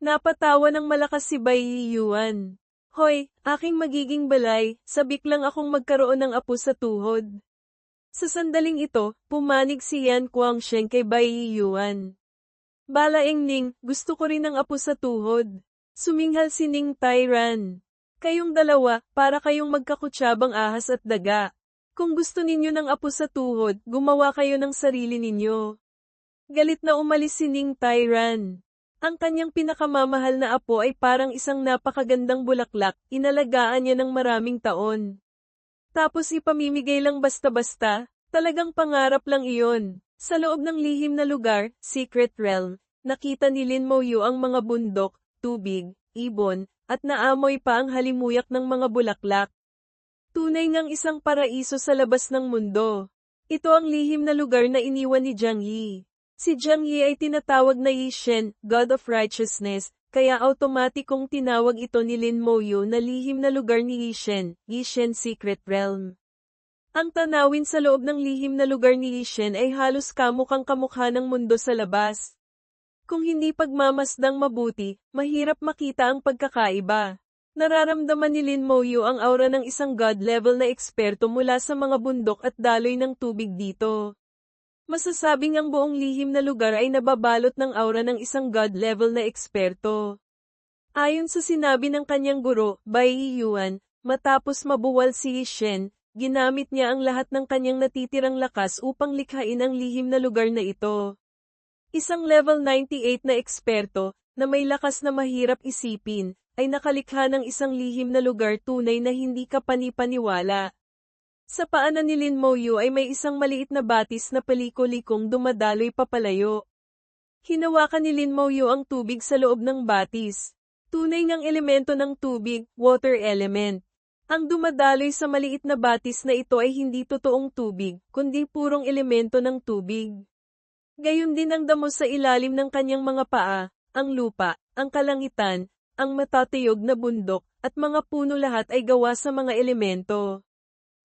Napatawa ng malakas si Bai Yuan. Hoy, aking magiging balay, sabik lang akong magkaroon ng apo sa tuhod. Sa sandaling ito, pumanig si Yan Guangsheng kay Bai Yuan. Balaeng Ning, gusto ko rin ng apo sa tuhod. Suminghal si Ning Tairan. Kayong dalawa, para kayong magkakutsabang ahas at daga. Kung gusto ninyo ng apo sa tuhod, gumawa kayo ng sarili ninyo. Galit na umalis si Ning Tairan. Ang kanyang pinakamamahal na apo ay parang isang napakagandang bulaklak, inalagaan niya ng maraming taon. Tapos ipamimigay lang basta-basta, talagang pangarap lang iyon. Sa loob ng lihim na lugar, Secret Realm, nakita ni Lin Moyu ang mga bundok, tubig, ibon, at naamoy pa ang halimuyak ng mga bulaklak. Tunay ngang isang paraiso sa labas ng mundo. Ito ang lihim na lugar na iniwan ni Jiang Yi. Si Jiang Yi ay tinatawag na Yi Shen, God of Righteousness, kaya automatikong tinawag ito ni Lin Moyu na lihim na lugar ni Yi Shen Secret Realm. Ang tanawin sa loob ng lihim na lugar ni Yi Shen ay halos kamukhang kamukha ng mundo sa labas. Kung hindi pagmamasdang mabuti, mahirap makita ang pagkakaiba. Nararamdaman ni Lin Moyu ang aura ng isang God-level na eksperto mula sa mga bundok at daloy ng tubig dito. Masasabing ang buong lihim na lugar ay nababalot ng aura ng isang God-level na eksperto. Ayon sa sinabi ng kanyang guro, Bai Yuan, matapos mabuwal si Yi Shen, ginamit niya ang lahat ng kanyang natitirang lakas upang likhain ang lihim na lugar na ito. Isang level 98 na eksperto, na may lakas na mahirap isipin, ay nakalikha ng isang lihim na lugar tunay na hindi ka panipaniwala. Sa paanan ni Lin Moyu ay may isang maliit na batis na paliko-likong dumadaloy papalayo. Hinawakan ni Lin Moyu ang tubig sa loob ng batis. Tunay ngang elemento ng tubig, water element. Ang dumadaloy sa maliit na batis na ito ay hindi totoong tubig, kundi purong elemento ng tubig. Gayon din ang damo sa ilalim ng kanyang mga paa, ang lupa, ang kalangitan, ang matatayog na bundok, at mga puno lahat ay gawa sa mga elemento.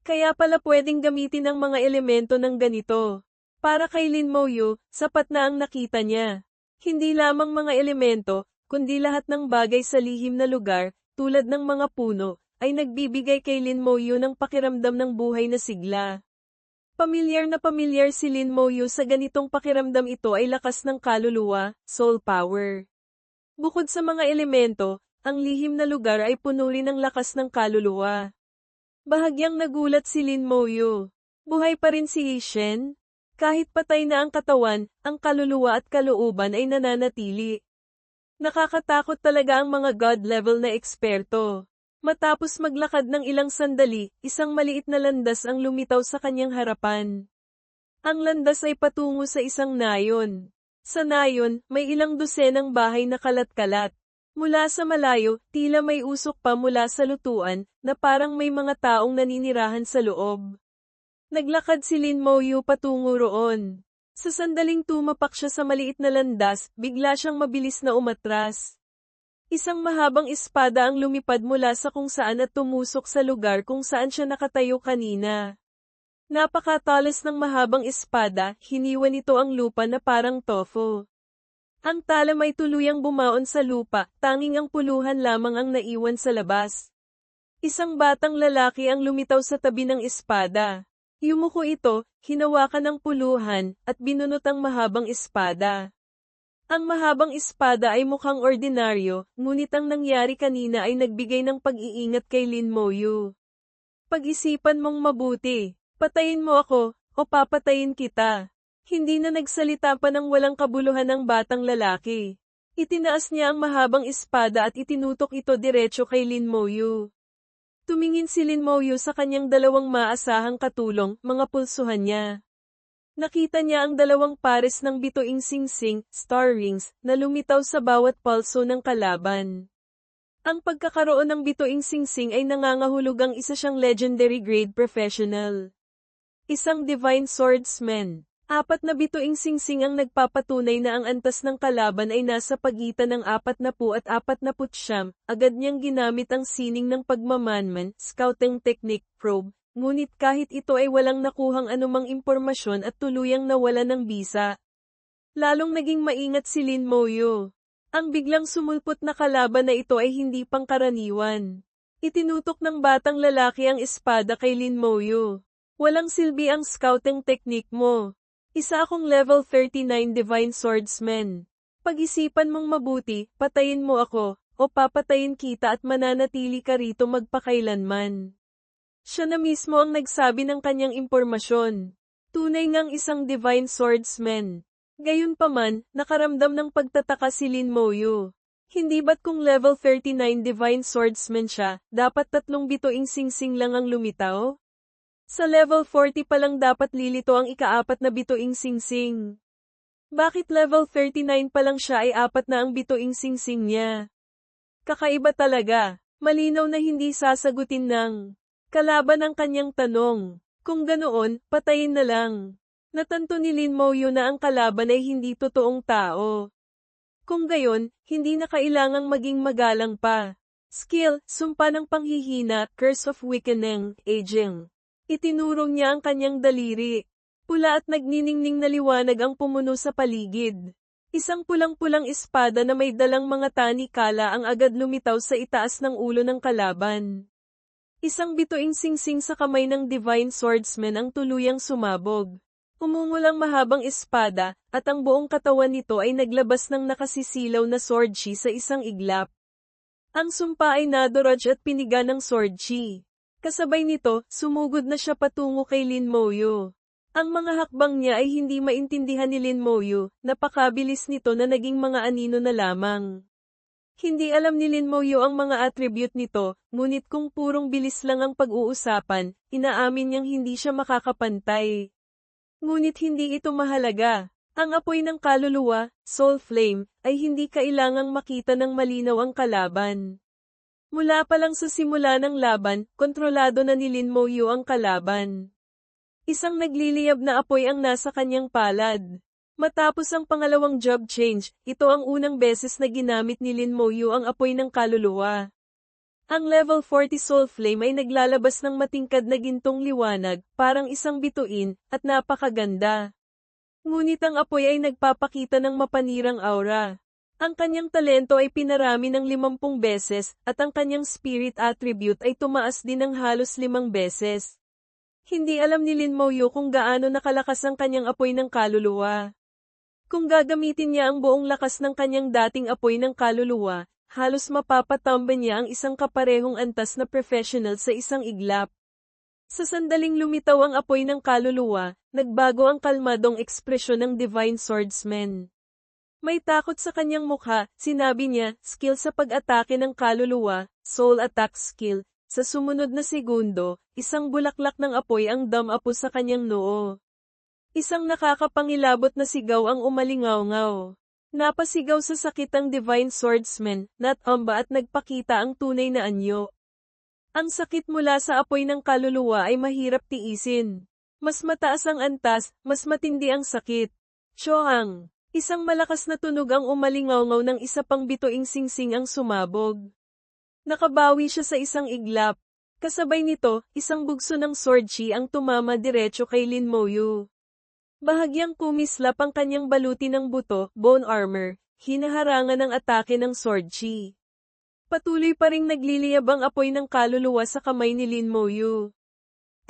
Kaya pala pwedeng gamitin ang mga elemento ng ganito. Para kay Lin Moyu, sapat na ang nakita niya. Hindi lamang mga elemento, kundi lahat ng bagay sa lihim na lugar, tulad ng mga puno, ay nagbibigay kay Lin Moyu ng pakiramdam ng buhay na sigla. Pamilyar na pamilyar si Lin Moyu sa ganitong pakiramdam. Ito ay lakas ng kaluluwa, soul power. Bukod sa mga elemento, ang lihim na lugar ay puno rin ng lakas ng kaluluwa. Bahagyang nagulat si Lin Moyu. Buhay pa rin si Yi Shen? Kahit patay na ang katawan, ang kaluluwa at kalooban ay nananatili. Nakakatakot talaga ang mga God-level na eksperto. Matapos maglakad ng ilang sandali, isang maliit na landas ang lumitaw sa kanyang harapan. Ang landas ay patungo sa isang nayon. Sa nayon, may ilang dosenang bahay na kalat-kalat. Mula sa malayo, tila may usok pa mula sa lutuan, na parang may mga taong naninirahan sa loob. Naglakad si Lin Moyu patungo roon. Sa sandaling tumapak siya sa maliit na landas, bigla siyang mabilis na umatras. Isang mahabang espada ang lumipad mula sa kung saan at tumusok sa lugar kung saan siya nakatayo kanina. Napakatalas ng mahabang espada, hiniwan nito ang lupa na parang tofu. Ang talam ay tuluyang bumaon sa lupa, tanging ang puluhan lamang ang naiwan sa labas. Isang batang lalaki ang lumitaw sa tabi ng espada. Yumuko ito, hinawakan ng puluhan, at binunot ang mahabang espada. Ang mahabang espada ay mukhang ordinaryo, ngunit ang nangyari kanina ay nagbigay ng pag-iingat kay Lin Moyu. Pag-isipan mong mabuti, patayin mo ako, o papatayin kita. Hindi na nagsalita pa ng walang kabuluhan ang batang lalaki. Itinaas niya ang mahabang espada at itinutok ito diretso kay Lin Moyu. Tumingin si Lin Moyu sa kanyang dalawang maasahang katulong, mga pulsuhan niya. Nakita niya ang dalawang pares ng bituing singsing, star rings, na lumitaw sa bawat pulso ng kalaban. Ang pagkakaroon ng bituing singsing ay nangangahulugang isa siyang legendary grade professional. Isang divine swordsman. 4 na bituing singsing ang nagpapatunay na ang antas ng kalaban ay nasa pagitan ng 40 at 49, agad niyang ginamit ang sining ng pagmamanman, scouting technique, probe, ngunit kahit ito ay walang nakuhang anumang impormasyon at tuluyang nawala ng bisa. Lalong naging maingat si Lin Moyu. Ang biglang sumulpot na kalaban na ito ay hindi pangkaraniwan. Itinutok ng batang lalaki ang espada kay Lin Moyu. Walang silbi ang scouting technique mo. Isa akong level 39 Divine Swordsman. Pag-isipan mong mabuti, patayin mo ako, o papatayin kita at mananatili ka rito magpakailanman. Siya na mismo ang nagsabi ng kanyang impormasyon. Tunay ngang isang Divine Swordsman. Gayunpaman, nakaramdam ng pagtataka si Lin Moyu. Hindi ba't kung level 39 Divine Swordsman siya, dapat 3 bituing singsing lang ang lumitaw? Sa level 40 pa lang dapat lilito ang ika-4 na bituing singsing. Bakit level 39 pa lang siya ay 4 na ang bituing singsing niya? Kakaiba talaga. Malinaw na hindi sasagutin ng kalaban ang kanyang tanong. Kung ganoon, patayin na lang. Natanto ni Lin Moyu na ang kalaban ay hindi totoong tao. Kung gayon, hindi na kailangang maging magalang pa. Skill, sumpa ng panghihina, Curse of Weakening, Aging. Itinurong niya ang kanyang daliri. Pula at nagniningning na liwanag ang pumuno sa paligid. Isang pulang-pulang espada na may dalang mga tani-kala ang agad lumitaw sa itaas ng ulo ng kalaban. Isang bituing singsing sa kamay ng Divine Swordsman ang tuluyang sumabog. Umungol ang mahabang espada, at ang buong katawan nito ay naglabas ng nakasisilaw na sword chi sa isang iglap. Ang sumpa ay nadoraj at piniga ng sword chi. Kasabay nito, sumugod na siya patungo kay Lin Moyu. Ang mga hakbang niya ay hindi maintindihan ni Lin Moyu, napakabilis nito na naging mga anino na lamang. Hindi alam ni Lin Moyu ang mga attribute nito, ngunit kung purong bilis lang ang pag-uusapan, inaamin niyang hindi siya makakapantay. Ngunit hindi ito mahalaga. Ang apoy ng kaluluwa, Soul Flame, ay hindi kailangang makita ng malinaw ang kalaban. Mula pa lang sa simula ng laban, kontrolado na ni Lin Moyu ang kalaban. Isang nagliliyab na apoy ang nasa kanyang palad. Matapos ang pangalawang job change, ito ang unang beses na ginamit ni Lin Moyu ang apoy ng kaluluwa. Ang level 40 Soul Flame ay naglalabas ng matingkad na gintong liwanag, parang isang bituin, at napakaganda. Ngunit ang apoy ay nagpapakita ng mapanirang aura. Ang kanyang talento ay pinarami ng 50 beses, at ang kanyang spirit attribute ay tumaas din ng halos 5 beses. Hindi alam ni Lin Moyu kung gaano nakalakas ang kanyang apoy ng kaluluwa. Kung gagamitin niya ang buong lakas ng kanyang dating apoy ng kaluluwa, halos mapapatamba niya ang isang kaparehong antas na professional sa isang iglap. Sa sandaling lumitaw ang apoy ng kaluluwa, nagbago ang kalmadong ekspresyon ng Divine Swordsman. May takot sa kanyang mukha, sinabi niya, skill sa pag-atake ng kaluluwa, Soul Attack Skill. Sa sumunod na segundo, isang bulaklak ng apoy ang dam-apo sa kanyang noo. Isang nakakapangilabot na sigaw ang umalingaw-ngaw. Napasigaw sa sakit ang Divine Swordsman, natamba at nagpakita ang tunay na anyo. Ang sakit mula sa apoy ng kaluluwa ay mahirap tiisin. Mas mataas ang antas, mas matindi ang sakit. Choang! Isang malakas na tunog ang umalingaw-ngaw ng isa pang bituing singsing ang sumabog. Nakabawi siya sa isang iglap. Kasabay nito, isang bugso ng sword chi ang tumama diretso kay Lin Moyu. Bahagyang kumislap ang kanyang baluti ng buto, bone armor, hinaharangan ng atake ng sword chi. Patuloy pa ring nagliliyab ang apoy ng kaluluwa sa kamay ni Lin Moyu.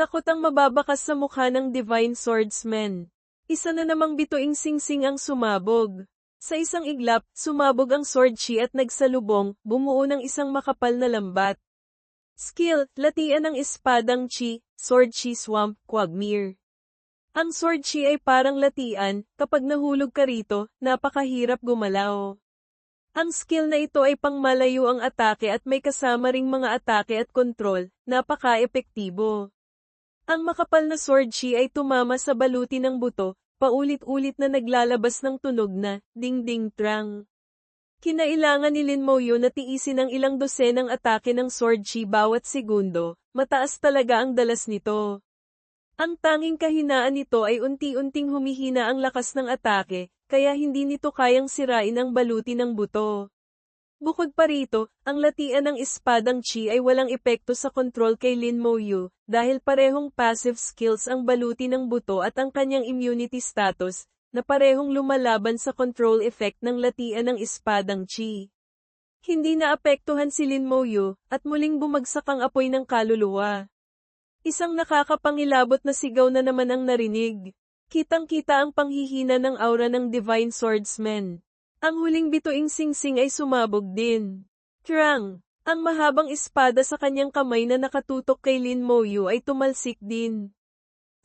Takot ang mababakas sa mukha ng Divine Swordsman. Isa na namang bituing singsing ang sumabog. Sa isang iglap, sumabog ang sword chi at nagsalubong, bumuo ng isang makapal na lambat. Skill, latian ng espadang chi, sword chi swamp, quagmire. Ang sword chi ay parang latian, kapag nahulog ka rito, napakahirap gumalaw. Ang skill na ito ay pangmalayo ang atake at may kasama ring mga atake at kontrol, napaka-epektibo. Ang makapal na sword chi ay tumama sa baluti ng buto, paulit-ulit na naglalabas ng tunog na, ding-ding-trang. Kinailangan ni Lin Moyu na tiisin ang ilang dosenang atake ng sword chi bawat segundo, mataas talaga ang dalas nito. Ang tanging kahinaan nito ay unti-unting humihina ang lakas ng atake, kaya hindi nito kayang sirain ang baluti ng buto. Bukod pa rito, ang latian ng espadang chi ay walang epekto sa kontrol kay Lin Moyu, dahil parehong passive skills ang baluti ng buto at ang kanyang immunity status, na parehong lumalaban sa control effect ng latian ng espadang Chi. Hindi naapektuhan si Lin Moyu, at muling bumagsak ang apoy ng kaluluwa. Isang nakakapangilabot na sigaw na naman ang narinig. Kitang-kita ang panghihina ng aura ng Divine Swordsman. Ang huling bituing singsing ay sumabog din. Krang! Ang mahabang espada sa kanyang kamay na nakatutok kay Lin Moyu ay tumalsik din.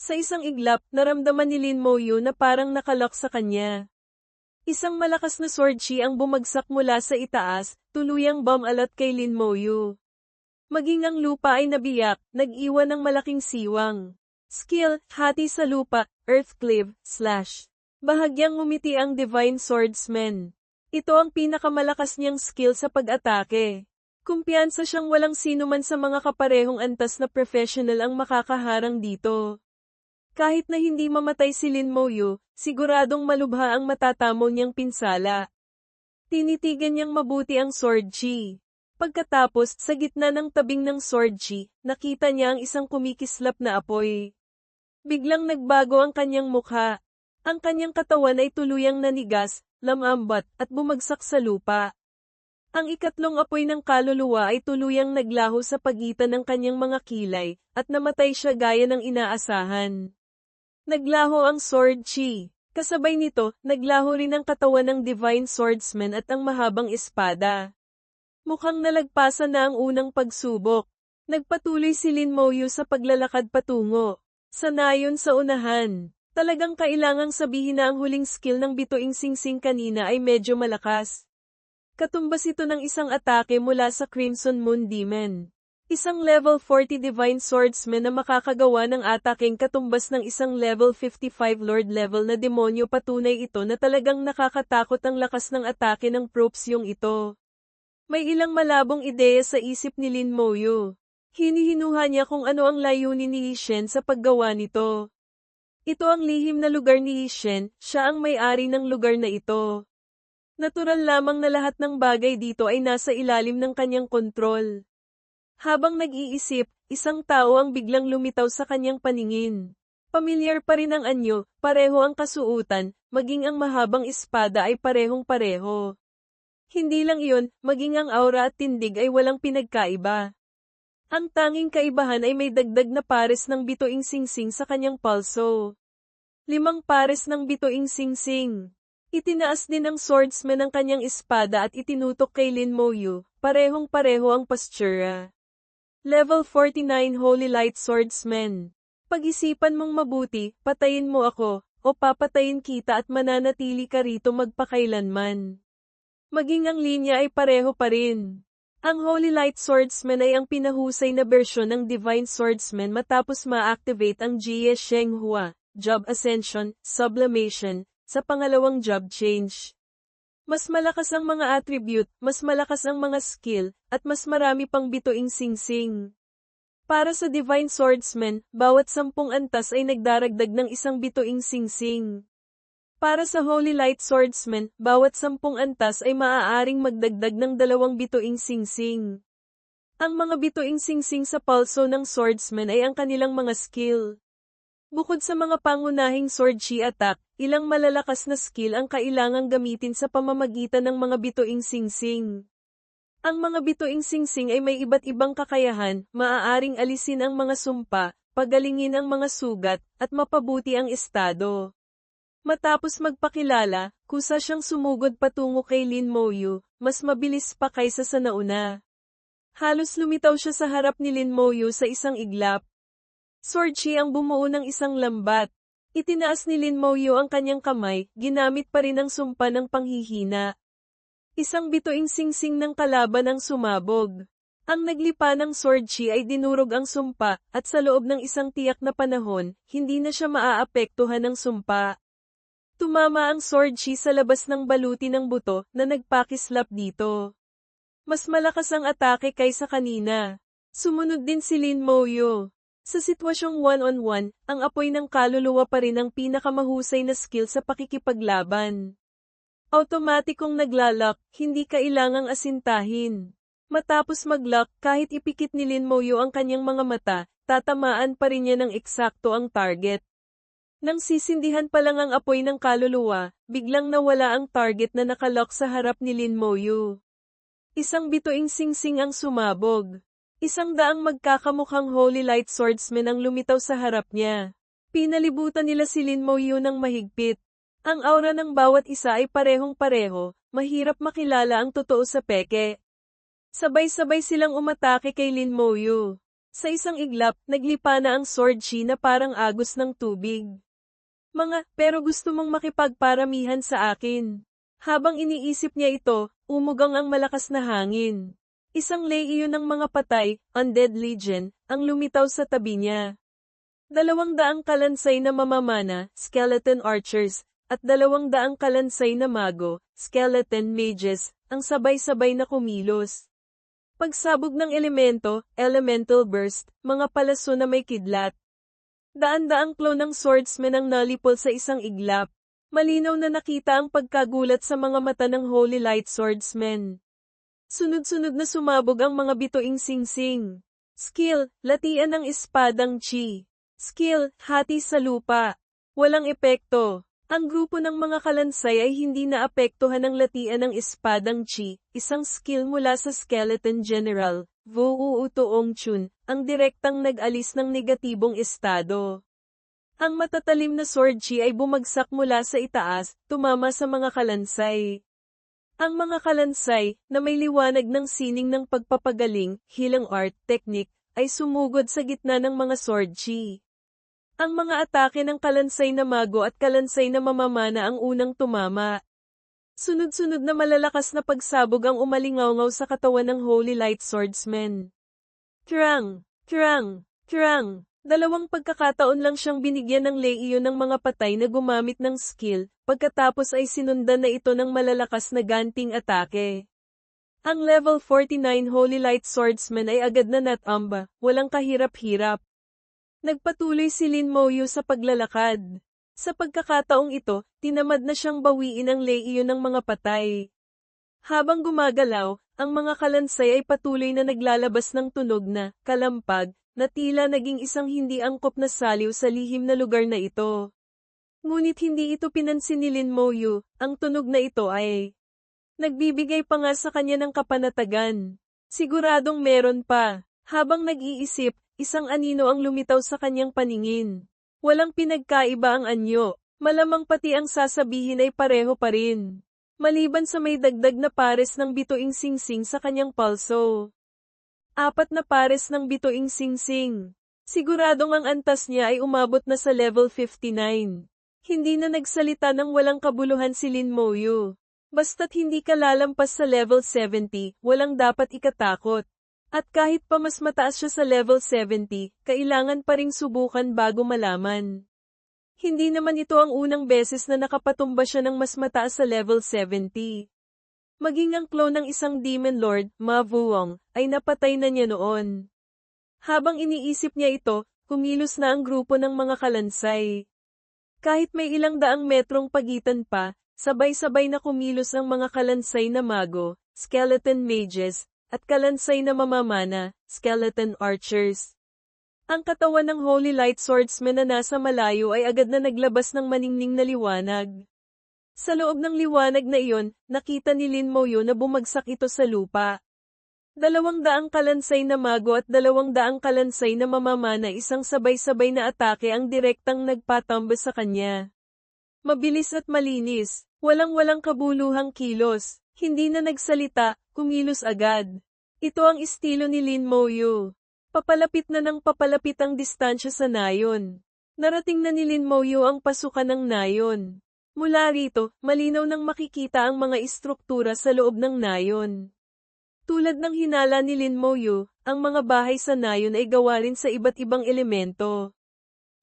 Sa isang iglap, naramdaman ni Lin Moyu na parang nakalak sa kanya. Isang malakas na sword chi ang bumagsak mula sa itaas, tuluyang bumalat kay Lin Moyu. Maging ang lupa ay nabiyak, nag-iwan ng malaking siwang. Skill, hati sa lupa, earth cleave, slash. Bahagyang ngumiti ang Divine Swordsman. Ito ang pinakamalakas niyang skill sa pag-atake. Kumpiyansa siyang walang sino man sa mga kaparehong antas na professional ang makakaharang dito. Kahit na hindi mamatay si Lin Moyu, siguradong malubha ang matatamo niyang pinsala. Tinitigan niyang mabuti ang sword chi. Pagkatapos, sa gitna ng tabing ng sword chi, nakita niya ang isang kumikislap na apoy. Biglang nagbago ang kanyang mukha. Ang kanyang katawan ay tuluyang nanigas, lamambat, at bumagsak sa lupa. Ang ikatlong apoy ng kaluluwa ay tuluyang naglaho sa pagitan ng kanyang mga kilay, at namatay siya gaya ng inaasahan. Naglaho ang sword chi. Kasabay nito, naglaho rin ang katawan ng Divine Swordsman at ang mahabang espada. Mukhang nalagpasan na ang unang pagsubok. Nagpatuloy si Lin Moyu sa paglalakad patungo. Sanayon sa unahan. Talagang kailangang sabihin na ang huling skill ng bituing singsing kanina ay medyo malakas. Katumbas ito ng isang atake mula sa Crimson Moon Demon. Isang level 40 Divine Swordsman na makakagawa ng ataking katumbas ng isang level 55 Lord level na demonyo, patunay ito na talagang nakakatakot ang lakas ng atake ng propsyong ito. May ilang malabong ideya sa isip ni Lin Moyu. Hinihinuha niya kung ano ang layunin ni Yishen sa paggawa nito. Ito ang lihim na lugar ni Yishen, siya ang may-ari ng lugar na ito. Natural lamang na lahat ng bagay dito ay nasa ilalim ng kanyang kontrol. Habang nag-iisip, isang tao ang biglang lumitaw sa kanyang paningin. Pamilyar pa rin ang anyo, pareho ang kasuutan, maging ang mahabang espada ay parehong-pareho. Hindi lang iyon, maging ang aura at tindig ay walang pinagkaiba. Ang tanging kaibahan ay may dagdag na pares ng bituing singsing sa kanyang palso. 5 pares ng bituing singsing. Itinaas din ng swordsman ang kanyang espada at itinutok kay Lin Moyu, parehong-pareho ang postura. Level 49 Holy Light Swordsman. Pag-isipan mong mabuti, patayin mo ako, o papatayin kita at mananatili ka rito magpakailanman. Maging ang linya ay pareho pa rin. Ang Holy Light Swordsman ay ang pinahusay na bersyon ng Divine Swordsman matapos ma-activate ang Jie Shenghua, Job Ascension, Sublimation, sa pangalawang job change. Mas malakas ang mga attribute, mas malakas ang mga skill, at mas marami pang bituing singsing. Para sa Divine Swordsman, bawat 10 antas ay nagdaragdag ng isang bituing singsing. Para sa Holy Light Swordsman, bawat 10 antas ay maaaring magdagdag ng 2 bituing singsing. Ang mga bituing singsing sa palso ng swordsman ay ang kanilang mga skill. Bukod sa mga pangunahing sword chi attack, ilang malalakas na skill ang kailangang gamitin sa pamamagitan ng mga bituing singsing. Ang mga bituing singsing ay may iba't ibang kakayahan, maaaring alisin ang mga sumpa, pagalingin ang mga sugat, at mapabuti ang estado. Matapos magpakilala, kusa siyang sumugod patungo kay Lin Moyu, mas mabilis pa kaysa sa nauna. Halos lumitaw siya sa harap ni Lin Moyu sa isang iglap. Sword chi ang bumuo ng isang lambat. Itinaas ni Lin Moyu ang kanyang kamay, ginamit pa rin ang sumpa ng panghihina. Isang bituing singsing ng kalaban ang sumabog. Ang naglipa ng sword chi ay dinurog ang sumpa, at sa loob ng isang tiyak na panahon, hindi na siya maaapektuhan ng sumpa. Tumama ang sword chi sa labas ng baluti ng buto na nagpakislap dito. Mas malakas ang atake kaysa kanina. Sumunod din si Lin Moyu. Sa sitwasyong one-on-one, ang apoy ng kaluluwa pa rin ang pinakamahusay na skill sa pakikipaglaban. Automatikong naglalak, hindi kailangang asintahin. Matapos maglock, kahit ipikit ni Lin Moyu ang kanyang mga mata, tatamaan pa rin niya ng eksakto ang target. Nang sisindihan pa lang ang apoy ng kaluluwa, biglang nawala ang target na nakalock sa harap ni Lin Moyu. Isang bituing singsing ang sumabog. Isang daang magkakamukhang Holy Light Swordsman ang lumitaw sa harap niya. Pinalibutan nila si Lin Moyu ng mahigpit. Ang aura ng bawat isa ay parehong-pareho, mahirap makilala ang totoo sa peke. Sabay-sabay silang umatake kay Lin Moyu. Sa isang iglap, naglipa na ang sword chi na parang agos ng tubig. Pero gusto mong makipagparamihan sa akin. Habang iniisip niya ito, umugang ang malakas na hangin. Isang lehiyon ng mga patay, Undead Legion, ang lumitaw sa tabi niya. 200 kalansay na mamamana, Skeleton Archers, at 200 kalansay na mago, Skeleton Mages, ang sabay-sabay na kumilos. Pagsabog ng elemento, Elemental Burst, mga palaso na may kidlat. Daan-daang clone ng swordsman ang nalipol sa isang iglap. Malinaw na nakita ang pagkagulat sa mga mata ng Holy Light Swordsman. Sunod-sunod na sumabog ang mga bituing singsing. Skill, latian ng espadang chi. Skill, hati sa lupa. Walang epekto. Ang grupo ng mga kalansay ay hindi naapektuhan ng latian ng espadang chi, isang skill mula sa Skeleton General, Wu Tuong Chun, ang direktang nag-alis ng negatibong estado. Ang matatalim na sword chi ay bumagsak mula sa itaas, tumama sa mga kalansay. Ang mga kalansay, na may liwanag ng sining ng pagpapagaling, healing art, technique, ay sumugod sa gitna ng mga sword chi. Ang mga atake ng kalansay na mago at kalansay na mamamana ang unang tumama. Sunod-sunod na malalakas na pagsabog ang umalingaw-ngaw sa katawan ng Holy Light Swordsman. Krang! Krang! Krang! 2 pagkakataon lang siyang binigyan ng lehiyon ng mga patay na gumamit ng skill, pagkatapos ay sinundan na ito ng malalakas na ganting atake. Ang level 49 Holy Light Swordsman ay agad na natamba, walang kahirap-hirap. Nagpatuloy si Lin Moyu sa paglalakad. Sa pagkakataong ito, tinamad na siyang bawiin ang lehiyon ng mga patay. Habang gumagalaw, ang mga kalansay ay patuloy na naglalabas ng tunog na kalampag, na tila naging isang hindi angkop na saliw sa lihim na lugar na ito. Ngunit hindi ito pinansin ni Lin Moyu, ang tunog na ito ay nagbibigay pa nga sa kanya ng kapanatagan. Siguradong meron pa. Habang nag-iisip, isang anino ang lumitaw sa kanyang paningin. Walang pinagkaiba ang anyo, malamang pati ang sasabihin ay pareho pa rin. Maliban sa may dagdag na pares ng bituing singsing sa kanyang palso. 4 na pares ng bituing singsing. Siguradong ang antas niya ay umabot na sa level 59. Hindi na nagsalita ng walang kabuluhan si Lin Moyu. Basta't hindi ka lalampas sa level 70, walang dapat ikatakot. At kahit pa mas mataas siya sa level 70, kailangan pa ring subukan bago malaman. Hindi naman ito ang unang beses na nakapatumba siya ng mas mataas sa level 70. Maging ang clone ng isang Demon Lord, Ma Vuong, ay napatay na niya noon. Habang iniisip niya ito, kumilos na ang grupo ng mga kalansay. Kahit may ilang daang metrong pagitan pa, sabay-sabay na kumilos ang mga kalansay na mago, Skeleton Mages, at kalansay na mamamana, Skeleton Archers. Ang katawan ng Holy Light Swordsman na nasa malayo ay agad na naglabas ng maningning na liwanag. Sa loob ng liwanag na iyon, nakita ni Lin Moyu na bumagsak ito sa lupa. 200 kalansay na mago at 200 kalansay na mamamana isang sabay-sabay na atake ang direktang nagpatamba sa kanya. Mabilis at malinis, walang-walang kabuluhang kilos, hindi na nagsalita, kumilos agad. Ito ang estilo ni Lin Moyu. Papalapit na ng papalapit ang distansya sa nayon. Narating na ni Lin Moyu ang pasukan ng nayon. Mula rito, malinaw nang makikita ang mga istruktura sa loob ng nayon. Tulad ng hinala ni Lin Moyu, ang mga bahay sa nayon ay gawa rin sa iba't ibang elemento.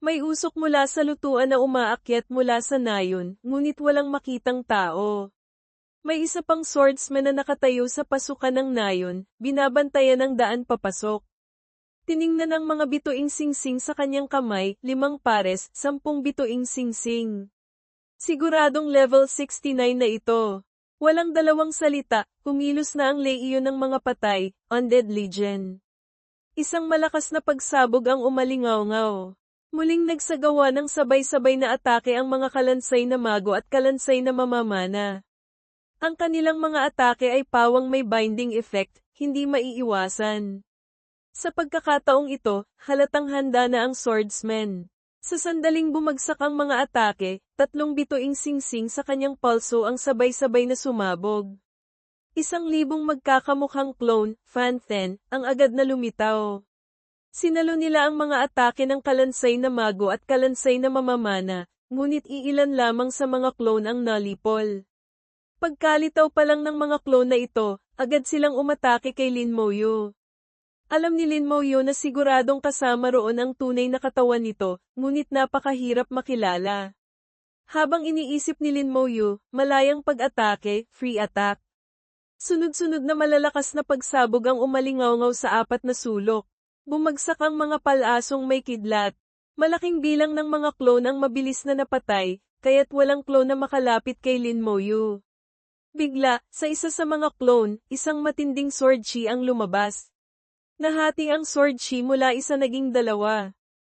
May usok mula sa lutuan na umaakyat mula sa nayon, ngunit walang makitang tao. May isa pang swordsman na nakatayo sa pasukan ng nayon, binabantayan ang daan papasok. Tiningnan ang mga bituing singsing sa kanyang kamay, 5 pares, 10 bituing singsing. Siguradong level 69 na ito. Walang dalawang salita, kumilos na ang lehiyon ng mga patay, Undead Legion. Isang malakas na pagsabog ang umalingaw-ngaw. Muling nagsagawa ng sabay-sabay na atake ang mga kalansay na mago at kalansay na mamamana. Ang kanilang mga atake ay pawang may binding effect, hindi maiiwasan. Sa pagkakataong ito, halatang handa na ang swordsman. Sa sandaling bumagsak ang mga atake, 3 bituing singsing sa kanyang pulso ang sabay-sabay na sumabog. 1,000 magkakamukhang clone, Fanthen, ang agad na lumitaw. Sinalo nila ang mga atake ng kalansay na mago at kalansay na mamamana, ngunit iilan lamang sa mga clone ang nalipol. Pagkalitaw pa lang ng mga clone na ito, agad silang umatake kay Lin Moyu. Alam ni Lin Moyu na siguradong kasama roon ang tunay na katawan nito, ngunit napakahirap makilala. Habang iniisip ni Lin Moyu, malayang pag-atake, free attack. Sunod-sunod na malalakas na pagsabog ang umalingaw-ngaw sa 4 na sulok. Bumagsak ang mga palasong may kidlat. Malaking bilang ng mga clone ang mabilis na napatay, kaya't walang clone na makalapit kay Lin Moyu. Bigla, sa isa sa mga clone, isang matinding sword chi ang lumabas. Nahati ang sword chi mula isa naging 2.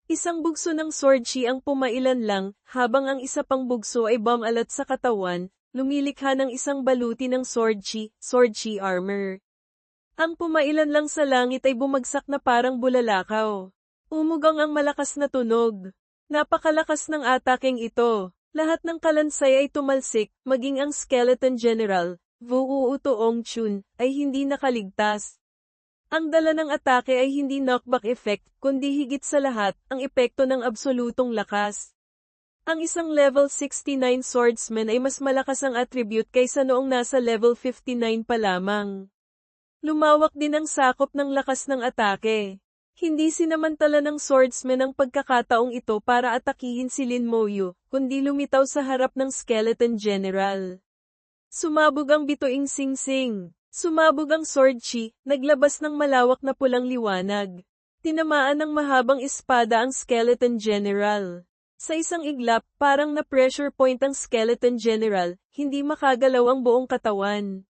Isang bugso ng sword chi ang pumailan lang, habang ang isa pang bugso ay bumalat sa katawan, lumilikha ng isang baluti ng sword chi armor. Ang pumailan lang sa langit ay bumagsak na parang bulalakaw. Umugang ang malakas na tunog. Napakalakas ng atakeng ito. Lahat ng kalansay ay tumalsik, maging ang Skeleton General, Wu Tuongchun, ay hindi nakaligtas. Ang dala ng atake ay hindi knockback effect, kundi higit sa lahat, ang epekto ng absolutong lakas. Ang isang level 69 swordsman ay mas malakas ang attribute kaysa noong nasa level 59 pa lamang. Lumawak din ang sakop ng lakas ng atake. Hindi sinamantala ng swordsman ang pagkakataong ito para atakihin si Lin Moyu, kundi lumitaw sa harap ng Skeleton General. Sumabog ang bituing singsing. Sumabog ang sword chi, naglabas ng malawak na pulang liwanag. Tinamaan ng mahabang espada ang Skeleton General. Sa isang iglap, parang na-pressure point ang Skeleton General, hindi makagalaw ang buong katawan.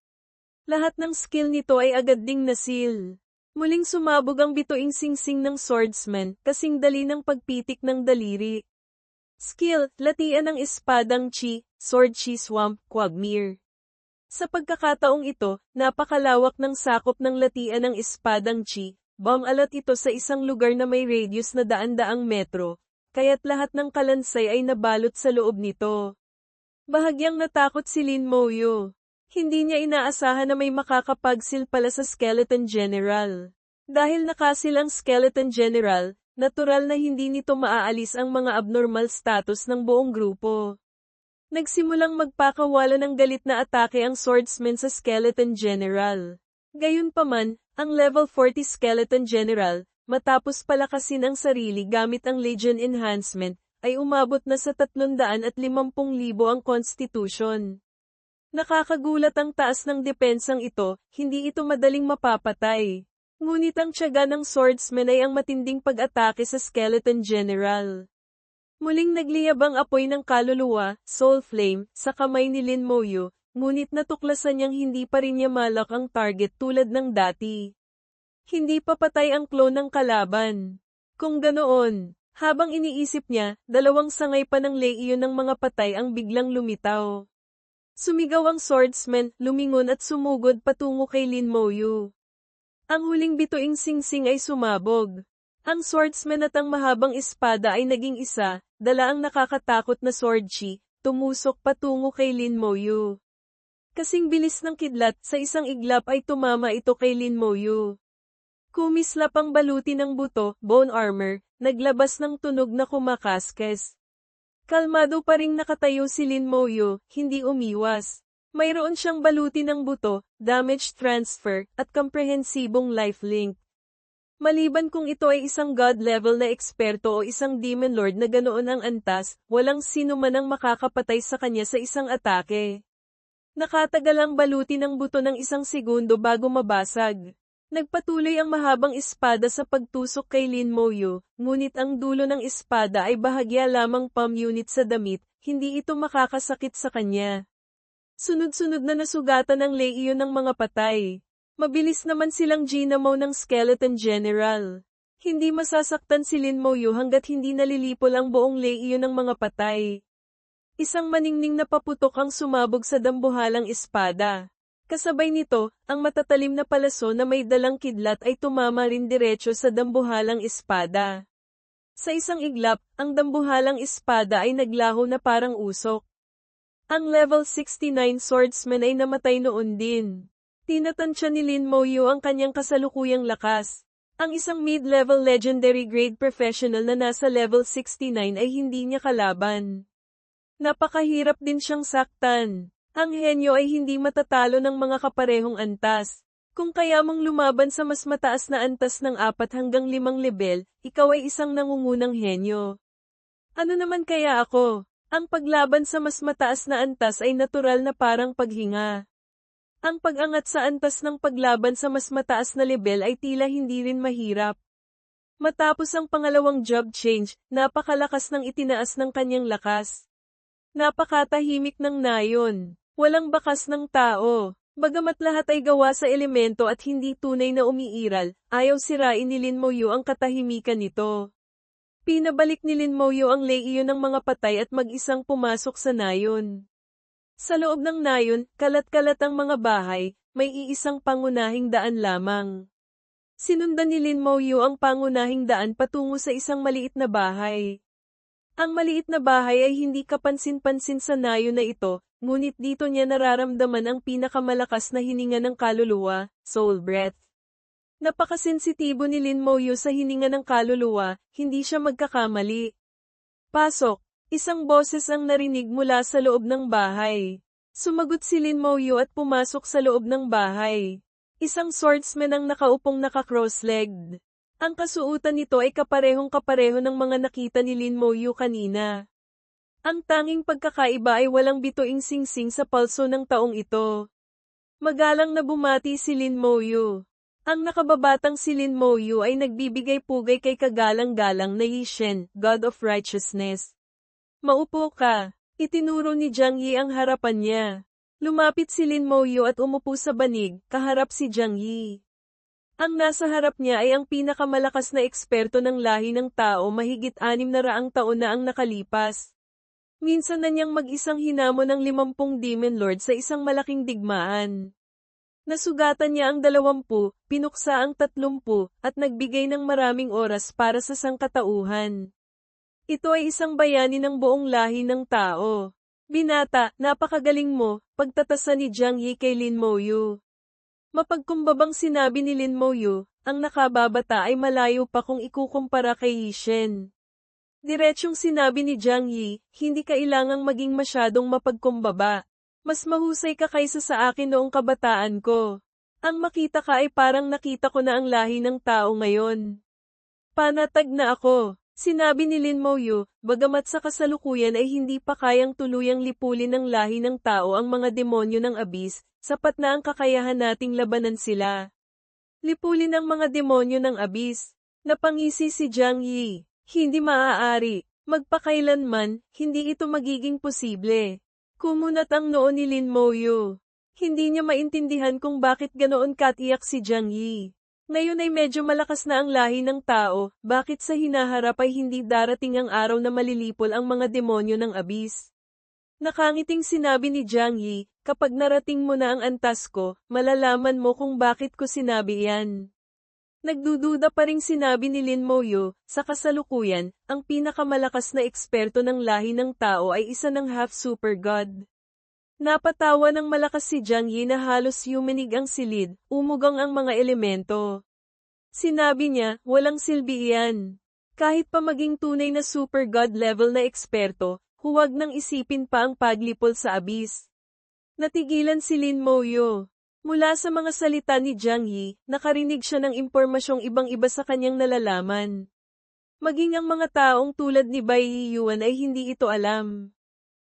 Lahat ng skill nito ay agad ding nasil. Muling sumabog ang bituing singsing ng swordsman, kasing dali ng pagpitik ng daliri. Skill, latian ng espadang chi, sword chi swamp, quagmire. Sa pagkakataong ito, napakalawak ng sakop ng latian ng espadang chi, bumalat ito sa isang lugar na may radius na daan-daang metro, kaya't lahat ng kalansay ay nabalot sa loob nito. Bahagyang natakot si Lin Moyu. Hindi niya inaasahan na may makakapagsil pala sa Skeleton General. Dahil nakasil ang Skeleton General, natural na hindi nito maaalis ang mga abnormal status ng buong grupo. Nagsimulang magpakawala ng galit na atake ang swordsman sa Skeleton General. Gayunpaman, ang level 40 Skeleton General, matapos palakasin ang sarili gamit ang Legion Enhancement, ay umabot na sa 350,000 ang Constitution. Nakakagulat ang taas ng depensang ito, hindi ito madaling mapapatay. Ngunit ang tiyaga ng swordsman ay ang matinding pag-atake sa Skeleton General. Muling nagliyab ang apoy ng kaluluwa, Soul Flame, sa kamay ni Lin Moyu, ngunit natuklasan niyang hindi pa rin niya malak ang target tulad ng dati. Hindi pa patay ang clone ng kalaban. Kung ganoon, habang iniisip niya, 2 sangay pa ng leyon ng mga patay ang biglang lumitaw. Sumigaw ang swordsman, lumingon at sumugod patungo kay Lin Moyu. Ang huling bituing singsing ay sumabog. Ang swordsman at ang mahabang espada ay naging isa, dala ang nakakatakot na sword chi, tumusok patungo kay Lin Moyu. Kasing bilis ng kidlat, sa isang iglap ay tumama ito kay Lin Moyu. Kumislap ang baluti ng buto, bone armor, naglabas ng tunog na kumakaskes. Kalmado pa ring nakatayo si Lin Moyu, hindi umiwas. Mayroon siyang baluti ng buto, damage transfer, at komprehensibong lifelink. Maliban kung ito ay isang god-level na eksperto o isang demon lord na ganoon ang antas, walang sino man ang makakapatay sa kanya sa isang atake. Nakatagal ang baluti ng buto ng 1 segundo bago mabasag. Nagpatuloy ang mahabang espada sa pagtusok kay Lin Moyu, ngunit ang dulo ng espada ay bahagya lamang palm unit sa damit, hindi ito makakasakit sa kanya. Sunod-sunod na nasugatan ang leyon ng mga patay. Mabilis naman silang ginamaw ng Skeleton General. Hindi masasaktan si Lin Moyu hanggat hindi nalilipol ang buong leiyo ng mga patay. Isang maningning na paputok ang sumabog sa dambuhalang espada. Kasabay nito, ang matatalim na palaso na may dalang kidlat ay tumama rin diretso sa dambuhalang espada. Sa isang iglap, ang dambuhalang espada ay naglaho na parang usok. Ang level 69 swordsman ay namatay noon din. Tinatansya ni Lin Moyu ang kanyang kasalukuyang lakas. Ang isang mid-level legendary grade professional na nasa level 69 ay hindi niya kalaban. Napakahirap din siyang saktan. Ang henyo ay hindi matatalo ng mga kaparehong antas. Kung kaya mong lumaban sa mas mataas na antas ng 4 hanggang 5 level, ikaw ay isang nangungunang henyo. Ano naman kaya ako? Ang paglaban sa mas mataas na antas ay natural na parang paghinga. Ang pag-angat sa antas ng paglaban sa mas mataas na level ay tila hindi rin mahirap. Matapos ang pangalawang job change, napakalakas ng itinaas ng kanyang lakas. Napakatahimik ng nayon. Walang bakas ng tao. Bagamat lahat ay gawa sa elemento at hindi tunay na umiiral, ayaw sirain ni Lin Moyu ang katahimikan nito. Pinabalik ni Lin Moyu ang leiyo ng mga patay at mag-isang pumasok sa nayon. Sa loob ng nayon, kalat-kalat ang mga bahay, may iisang pangunahing daan lamang. Sinundan ni Lin Moyu ang pangunahing daan patungo sa isang maliit na bahay. Ang maliit na bahay ay hindi kapansin-pansin sa nayon na ito, ngunit dito niya nararamdaman ang pinakamalakas na hininga ng kaluluwa, soul breath. Napakasensitibo ni Lin Moyu sa hininga ng kaluluwa, hindi siya magkakamali. Pasok! Isang boses ang narinig mula sa loob ng bahay. Sumagot si Lin Moyu at pumasok sa loob ng bahay. Isang swordsman ang nakaupong naka-cross-legged. Ang kasuotan nito ay kaparehong-kapareho ng mga nakita ni Lin Moyu kanina. Ang tanging pagkakaiba ay walang bituing singsing sa palso ng taong ito. Magalang na bumati si Lin Moyu. Ang nakababatang si Lin Moyu ay nagbibigay pugay kay kagalang-galang na Yi Shen, God of Righteousness. Maupo ka. Itinuro ni Jiang Yi ang harapan niya. Lumapit si Lin Moyu at umupo sa banig, kaharap si Jiang Yi. Ang nasa harap niya ay ang pinakamalakas na eksperto ng lahi ng tao mahigit 600 taon na ang nakalipas. Minsan na niyang mag-isang hinamon ng 50 Demon Lord sa isang malaking digmaan. Nasugatan niya ang 20, pinuksa ang 30, at nagbigay ng maraming oras para sa sangkatauhan. Ito ay isang bayani ng buong lahi ng tao. Binata, napakagaling mo, pagtatasa ni Jiang Yi kay Lin Moyu. Mapagkumbabang sinabi ni Lin Moyu, ang nakababata ay malayo pa kung ikukumpara kay Yi Shen. Diretsyong sinabi ni Jiang Yi, hindi kailangang maging masyadong mapagkumbaba. Mas mahusay ka kaysa sa akin noong kabataan ko. Ang makita ka ay parang nakita ko na ang lahi ng tao ngayon. Panatag na ako, sinabi ni Lin Moyu, bagamat sa kasalukuyan ay hindi pa kayang tuluyang lipulin ng lahi ng tao ang mga demonyo ng abis, sapat na ang kakayahan nating labanan sila. Lipulin ang mga demonyo ng abis. Napangisi si Jiang Yi. Hindi maaari. Magpakailanman, hindi ito magiging posible. Kumunat ang noo ni Lin Moyu. Hindi niya maintindihan kung bakit ganoon katiyak si Jiang Yi. Ngayon ay medyo malakas na ang lahi ng tao, bakit sa hinaharap ay hindi darating ang araw na malilipol ang mga demonyo ng abis? Nakangiting sinabi ni Jiang Yi, kapag narating mo na ang antas ko, malalaman mo kung bakit ko sinabi yan. Nagdududa pa ring sinabi ni Lin Moyu, sa kasalukuyan, ang pinakamalakas na eksperto ng lahi ng tao ay isa ng half-super god. Napatawa ng malakas si Jiang Yi na halos yuminig ang silid, umugang ang mga elemento. Sinabi niya, walang silbi iyan. Kahit pa maging tunay na super god level na eksperto, huwag nang isipin pa ang paglipol sa abis. Natigilan si Lin Moyu. Mula sa mga salita ni Jiang Yi, nakarinig siya ng impormasyong ibang-iba sa kanyang nalalaman. Maging ang mga taong tulad ni Bai Yuan ay hindi ito alam.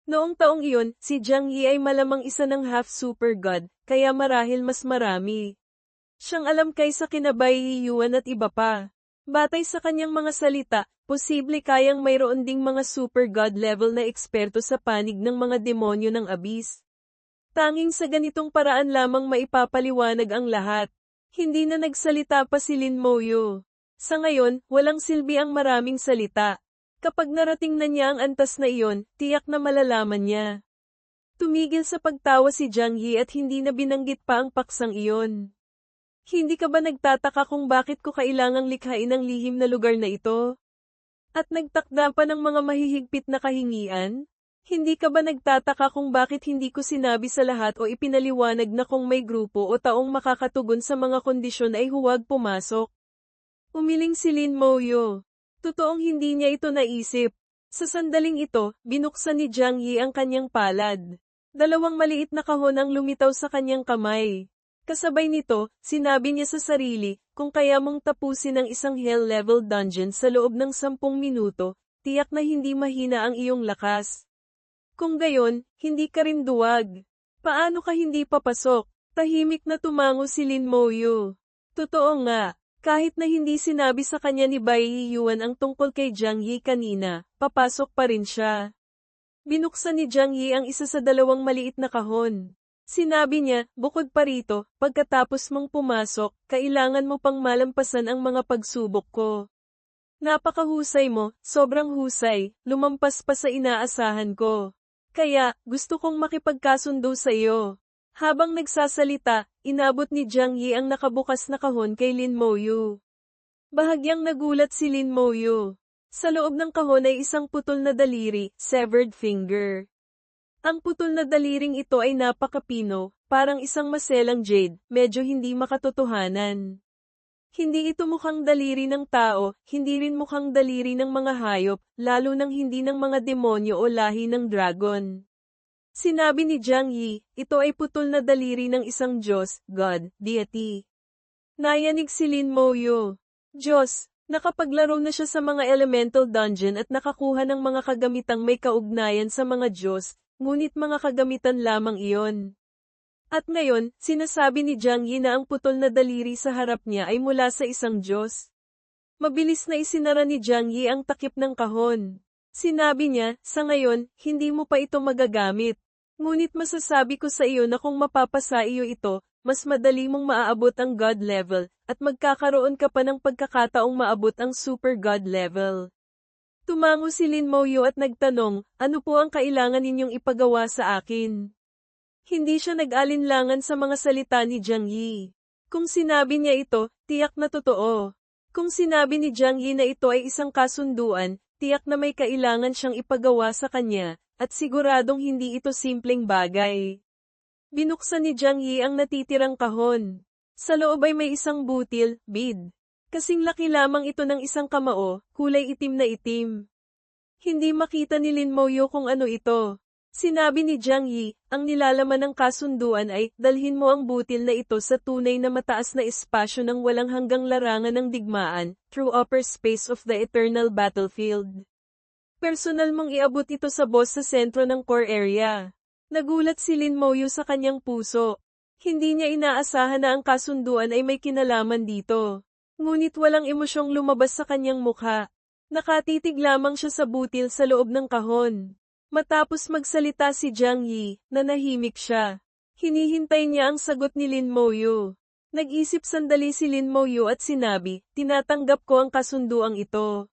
Noong taong iyon, si Jiang Yi ay malamang isa ng half-super god, kaya marahil mas marami siyang alam kaysa kina Bai Yuan at iba pa. Batay sa kanyang mga salita, posible kayang mayroon ding mga super god level na eksperto sa panig ng mga demonyo ng abis. Tanging sa ganitong paraan lamang maipapaliwanag ang lahat. Hindi na nagsalita pa si Lin Moyu. Sa ngayon, walang silbi ang maraming salita. Kapag narating na niya ang antas na iyon, tiyak na malalaman niya. Tumigil sa pagtawa si Jiang Yi at hindi na binanggit pa ang paksang iyon. Hindi ka ba nagtataka kung bakit ko kailangang likhain ang lihim na lugar na ito? At nagtakda pa ng mga mahihigpit na kahingian? Hindi ka ba nagtataka kung bakit hindi ko sinabi sa lahat o ipinaliwanag na kung may grupo o taong makakatugon sa mga kondisyon ay huwag pumasok? Umiling si Lin Moyo. Totoong hindi niya ito naisip. Sa sandaling ito, binuksan ni Jiang Yi ang kanyang palad. Dalawang maliit na kahon ang lumitaw sa kanyang kamay. Kasabay nito, sinabi niya sa sarili, kung kaya mong tapusin ang isang hell-level dungeon sa loob ng 10 minuto, tiyak na hindi mahina ang iyong lakas. Kung gayon, hindi ka rin duwag. Paano ka hindi papasok? Tahimik na tumango si Lin Moyo. Totoo nga, kahit na hindi sinabi sa kanya ni Bai Yuan ang tungkol kay Jiang Yi kanina, papasok pa rin siya. Binuksan ni Jiang Yi ang isa sa dalawang maliit na kahon. Sinabi niya, bukod pa rito, pagkatapos mong pumasok, kailangan mo pang malampasan ang mga pagsubok ko. Napakahusay mo, sobrang husay, lumampas pa sa inaasahan ko. Kaya, gusto kong makipagkasundo sa iyo. Habang nagsasalita, inabot ni Jiang Yi ang nakabukas na kahon kay Lin Moyo. Bahagyang nagulat si Lin Moyo. Sa loob ng kahon ay isang putol na daliri, severed finger. Ang putol na daliring ito ay napakapino, parang isang maselang jade, medyo hindi makatotohanan. Hindi ito mukhang daliri ng tao, hindi rin mukhang daliri ng mga hayop, lalo nang hindi ng mga demonyo o lahi ng dragon. Sinabi ni Jiang Yi, ito ay putol na daliri ng isang Diyos, God, deity. Nayanig si Lin Moyo. Diyos, nakapaglaro na siya sa mga elemental dungeon at nakakuha ng mga kagamitang may kaugnayan sa mga Diyos, ngunit mga kagamitan lamang iyon. At ngayon, sinasabi ni Jiang Yi na ang putol na daliri sa harap niya ay mula sa isang Diyos. Mabilis na isinara ni Jiang Yi ang takip ng kahon. Sinabi niya, sa ngayon, hindi mo pa ito magagamit. Ngunit masasabi ko sa iyo na kung mapapasa iyo ito, mas madali mong maaabot ang God level, at magkakaroon ka pa ng pagkakataong maabot ang Super God level. Tumango si Lin Moyo at nagtanong, ano po ang kailangan ninyong ipagawa sa akin? Hindi siya nag-alinlangan sa mga salita ni Jiang Yi. Kung sinabi niya ito, tiyak na totoo. Kung sinabi ni Jiang Yi na ito ay isang kasunduan, tiyak na may kailangan siyang ipagawa sa kanya, at siguradong hindi ito simpleng bagay. Binuksan ni Jiang Yi ang natitirang kahon. Sa loob ay may isang butil, bead. Kasing laki lamang ito ng isang kamao, kulay itim na itim. Hindi makita ni Lin Moyo kung ano ito. Sinabi ni Jiang Yi, ang nilalaman ng kasunduan ay, dalhin mo ang butil na ito sa tunay na mataas na espasyo ng walang hanggang larangan ng digmaan, through upper space of the eternal battlefield. Personal mong iabot ito sa boss sa sentro ng core area. Nagulat si Lin Moyo sa kanyang puso. Hindi niya inaasahan na ang kasunduan ay may kinalaman dito. Ngunit walang emosyong lumabas sa kanyang mukha. Nakatitig lamang siya sa butil sa loob ng kahon. Matapos magsalita si Jiang Yi, nanahimik siya. Hinihintay niya ang sagot ni Lin Moyo. Nag-isip sandali si Lin Moyo at sinabi, tinatanggap ko ang kasunduang ito.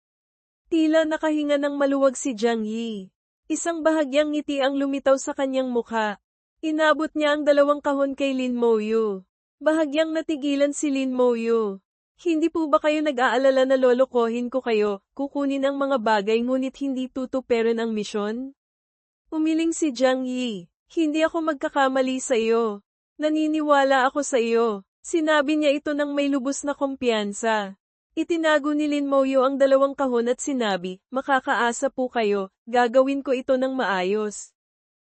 Tila nakahinga ng maluwag si Jiang Yi. Isang bahagyang ngiti ang lumitaw sa kanyang mukha. Inabot niya ang 2 kahon kay Lin Moyo. Bahagyang natigilan si Lin Moyo. Hindi po ba kayo nag-aalala na lolokohin ko kayo, kukunin ang mga bagay ngunit hindi tutuperin ang misyon? Umiling si Jiang Yi. Hindi ako magkakamali sa iyo. Naniniwala ako sa iyo. Sinabi niya ito ng may lubos na kumpiyansa. Itinago ni Lin Moyo ang 2 kahon at sinabi, makakaasa po kayo, gagawin ko ito ng maayos.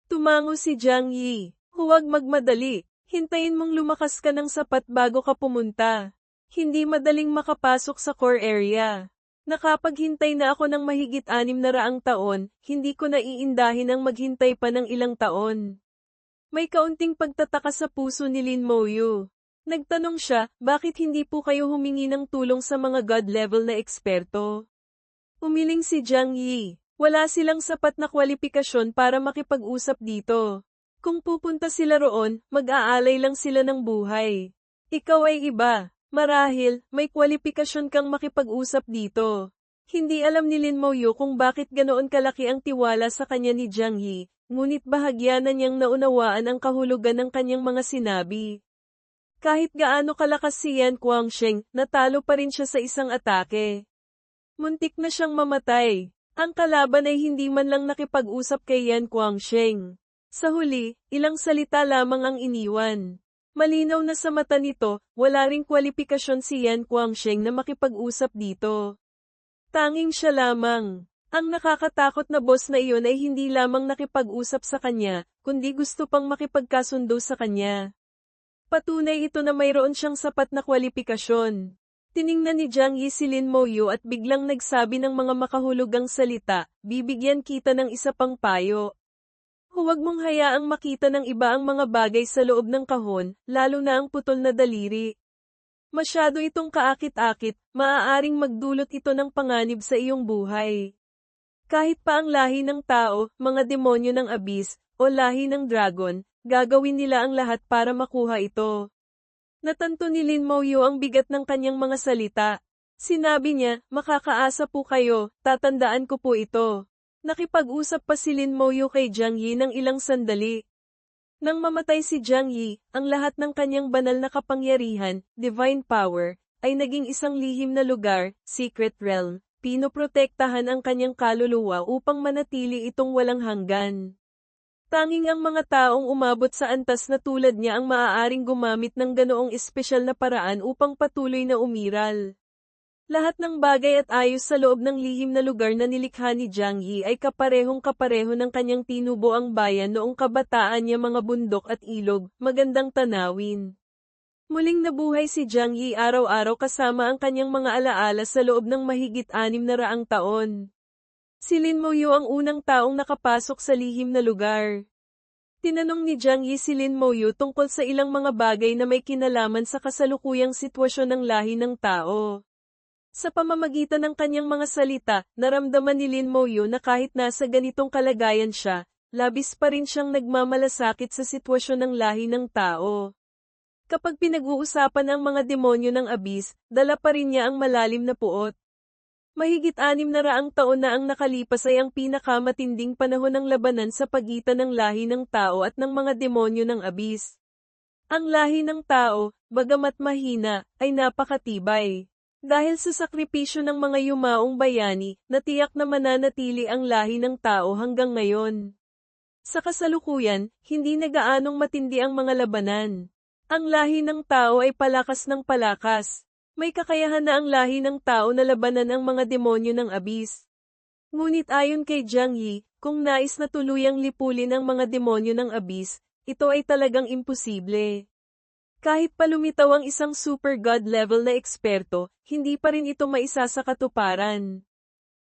Tumango si Jiang Yi. Huwag magmadali. Hintayin mong lumakas ka ng sapat bago ka pumunta. Hindi madaling makapasok sa core area. Nakapaghintay na ako ng mahigit 600 taon, hindi ko naiindahin ang maghintay pa ng ilang taon. May kaunting pagtataka sa puso ni Lin Moyo. Nagtanong siya, bakit hindi po kayo humingi ng tulong sa mga God-level na eksperto? Umiling si Jiang Yi. Wala silang sapat na kwalifikasyon para makipag-usap dito. Kung pupunta sila roon, mag-aalay lang sila ng buhay. Ikaw ay iba. Marahil, may kwalipikasyon kang makipag-usap dito. Hindi alam ni Lin Moyo kung bakit ganoon kalaki ang tiwala sa kanya ni Jiang Yi, ngunit bahagya na niyang naunawaan ang kahulugan ng kanyang mga sinabi. Kahit gaano kalakas si Yan Guangsheng, natalo pa rin siya sa isang atake. Muntik na siyang mamatay. Ang kalaban ay hindi man lang nakipag-usap kay Yan Guangsheng. Sa huli, ilang salita lamang ang iniwan. Malinaw na sa mata nito, wala ring kwalipikasyon si Yan Guangsheng na makipag-usap dito. Tanging siya lamang. Ang nakakatakot na boss na iyon ay hindi lamang nakipag-usap sa kanya, kundi gusto pang makipagkasundo sa kanya. Patunay ito na mayroon siyang sapat na kwalipikasyon. Tiningnan ni Jiang Yi si Lin Moyo at biglang nagsabi ng mga makahulugang salita, bibigyan kita ng isa pang payo. Huwag mong hayaang makita ng iba ang mga bagay sa loob ng kahon, lalo na ang putol na daliri. Masyado itong kaakit-akit, maaaring magdulot ito ng panganib sa iyong buhay. Kahit pa ang lahi ng tao, mga demonyo ng abyss, o lahi ng dragon, gagawin nila ang lahat para makuha ito. Natanto ni Lin Moyo ang bigat ng kanyang mga salita. Sinabi niya, makakaasa po kayo, tatandaan ko po ito. Nakipag-usap pa si Lin Moyo kay Jiang Yi ng ilang sandali. Nang mamatay si Jiang Yi, ang lahat ng kanyang banal na kapangyarihan, divine power, ay naging isang lihim na lugar, secret realm. Pinoprotektahan ang kanyang kaluluwa upang manatili itong walang hanggan. Tanging ang mga taong umabot sa antas na tulad niya ang maaaring gumamit ng ganoong espesyal na paraan upang patuloy na umiral. Lahat ng bagay at ayos sa loob ng lihim na lugar na nilikha ni Jiang Yi ay kaparehong-kapareho ng kanyang tinubo ang bayan noong kabataan niya, mga bundok at ilog, magandang tanawin. Muling nabuhay si Jiang Yi araw-araw kasama ang kanyang mga alaala sa loob ng mahigit 600 taon. Si Lin Moyo ang unang taong nakapasok sa lihim na lugar. Tinanong ni Jiang Yi si Lin Moyo tungkol sa ilang mga bagay na may kinalaman sa kasalukuyang sitwasyon ng lahi ng tao. Sa pamamagitan ng kanyang mga salita, naramdaman ni Lin Moyo na kahit nasa ganitong kalagayan siya, labis pa rin siyang nagmamalasakit sa sitwasyon ng lahi ng tao. Kapag pinag-uusapan ang mga demonyo ng abyss, dala pa rin niya ang malalim na puot. Mahigit 600 taon na ang nakalipas ay ang pinakamatinding panahon ng labanan sa pagitan ng lahi ng tao at ng mga demonyo ng abyss. Ang lahi ng tao, bagamat mahina, ay napakatibay. Dahil sa sakripisyo ng mga yumaong bayani, natiyak na mananatili ang lahi ng tao hanggang ngayon. Sa kasalukuyan, hindi na gaanong matindi ang mga labanan. Ang lahi ng tao ay palakas ng palakas. May kakayahan na ang lahi ng tao na labanan ang mga demonyo ng abyss. Ngunit ayon kay Jiang Yi, kung nais na tuluyang lipulin ang mga demonyo ng abyss, ito ay talagang imposible. Kahit pa lumitaw ang isang super god level na eksperto, hindi pa rin ito maisa sa katuparan.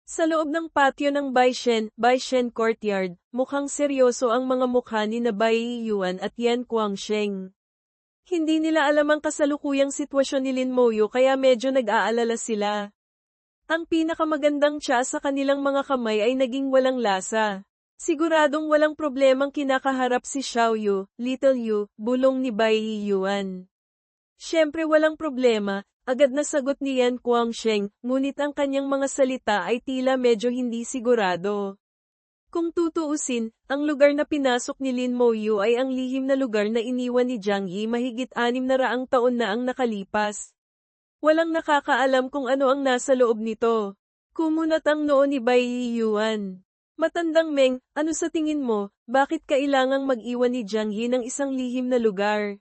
Sa loob ng patio ng Baishen Courtyard, mukhang seryoso ang mga mukha ni na Bai Yuan at Yan Guangsheng. Hindi nila alam ang kasalukuyang sitwasyon ni Lin Moyo kaya medyo nag-aalala sila. Ang pinakamagandang tiya sa kanilang mga kamay ay naging walang lasa. Siguradong walang problemang kinakaharap si Xiaoyu, Little Yu, bulong ni Bai Yuan. Siyempre walang problema, agad na sagot ni Yan Guangsheng, ngunit ang kanyang mga salita ay tila medyo hindi sigurado. Kung tutuusin, ang lugar na pinasok ni Lin Moyo ay ang lihim na lugar na iniwan ni Jiang Yi mahigit 600 taon na ang nakalipas. Walang nakakaalam kung ano ang nasa loob nito. Kumunat ang noo ni Bai Yuan. Matandang Meng, ano sa tingin mo, bakit kailangang mag-iwan ni Jiang Yi ng isang lihim na lugar?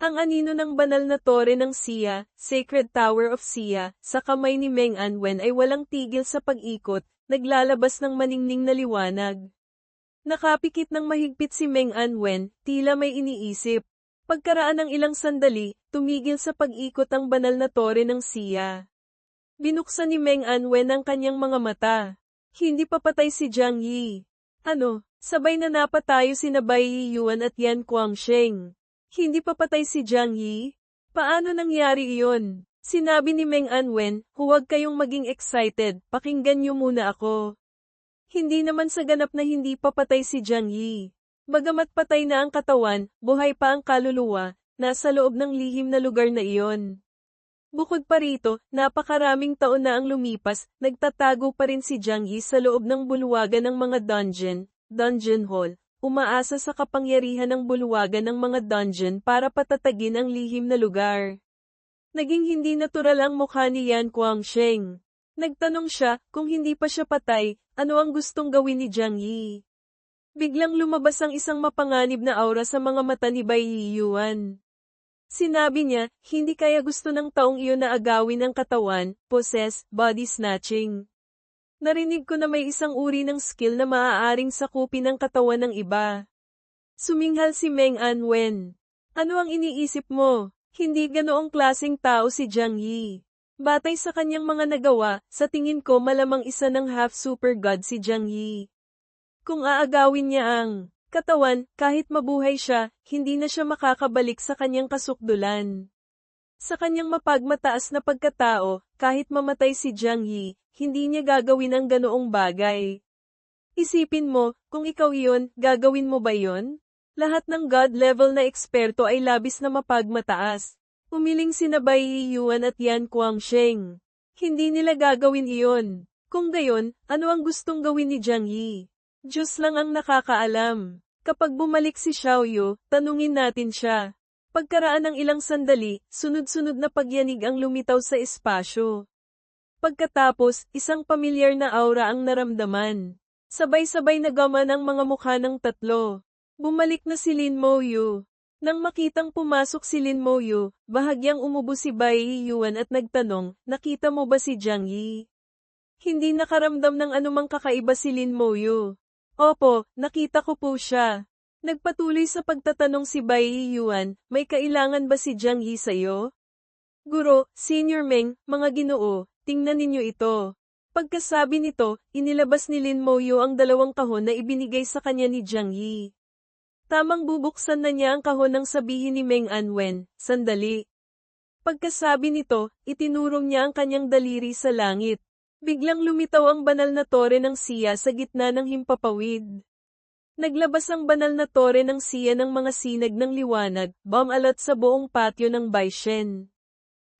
Ang anino ng banal na tore ng Xia, Sacred Tower of Xia, sa kamay ni Meng Anwen ay walang tigil sa pag-ikot, naglalabas ng maningning na liwanag. Nakapikit ng mahigpit si Meng Anwen, tila may iniisip. Pagkaraan ng ilang sandali, tumigil sa pag-ikot ang banal na tore ng Xia. Binuksan ni Meng Anwen ang kanyang mga mata. Hindi pa patay si Jiang Yi. Ano, sabay na napatayo sina Bai Yuan at Yan Guangsheng. Hindi pa patay si Jiang Yi? Paano nangyari iyon? Sinabi ni Meng Anwen, huwag kayong maging excited, pakinggan niyo muna ako. Hindi naman sa ganap na hindi pa patay si Jiang Yi. Bagamat patay na ang katawan, buhay pa ang kaluluwa, nasa loob ng lihim na lugar na iyon. Bukod pa rito, napakaraming taon na ang lumipas, nagtatago pa rin si Jiang Yi sa loob ng bulwagan ng mga dungeon hall, umaasa sa kapangyarihan ng bulwagan ng mga dungeon para patatagin ang lihim na lugar. Naging hindi natural ang mukha ni Yan Guangsheng. Nagtanong siya, kung hindi pa siya patay, ano ang gustong gawin ni Jiang Yi? Biglang lumabas ang isang mapanganib na aura sa mga mata ni Bai Yuan. Sinabi niya, hindi kaya gusto ng taong iyon na agawin ang katawan, possess, body snatching. Narinig ko na may isang uri ng skill na maaaring sakupin ang katawan ng iba. Suminghal si Meng Anwen. Ano ang iniisip mo? Hindi ganoong klaseng tao si Jiang Yi. Batay sa kanyang mga nagawa, sa tingin ko malamang isa ng half-super god si Jiang Yi. Kung aagawin niya ang katawan, kahit mabuhay siya, hindi na siya makakabalik sa kanyang kasukdulan. Sa kanyang mapagmataas na pagkatao, kahit mamatay si Jiang Yi, hindi niya gagawin ang ganoong bagay. Isipin mo, kung ikaw iyon, gagawin mo ba yon? Lahat ng god level na eksperto ay labis na mapagmataas. Umiling sina Bai Yuan at Yan Guangsheng. Hindi nila gagawin iyon. Kung gayon, ano ang gustong gawin ni Jiang Yi? Diyos lang ang nakakaalam. Kapag bumalik si Xiaoyu, tanungin natin siya. Pagkaraan ng ilang sandali, sunod-sunod na pagyanig ang lumitaw sa espasyo. Pagkatapos, isang pamilyar na aura ang naramdaman. Sabay-sabay nagaman ang mga mukha ng tatlo. Bumalik na si Lin Moyu. Nang makitang pumasok si Lin Moyu, bahagyang umubo si Bai Yuan at nagtanong, nakita mo ba si Jiang Yi? Hindi nakaramdam ng anumang kakaiba si Lin Moyu. Opo, nakita ko po siya. Nagpatuloy sa pagtatanong si Bai Yuan, may kailangan ba si Jiang Yi sa'yo? Guro, Senior Meng, mga ginoo, tingnan ninyo ito. Pagkasabi nito, inilabas ni Lin Moyu ang 2 kahon na ibinigay sa kanya ni Jiang Yi. Tamang bubuksan na niya ang kahon nang sabihin ni Meng Anwen, sandali. Pagkasabi nito, itinurong niya ang kanyang daliri sa langit. Biglang lumitaw ang banal na tore ng siya sa gitna ng himpapawid. Naglabas ang banal na tore ng siya ng mga sinag ng liwanag, bumalat sa buong patio ng Baishen.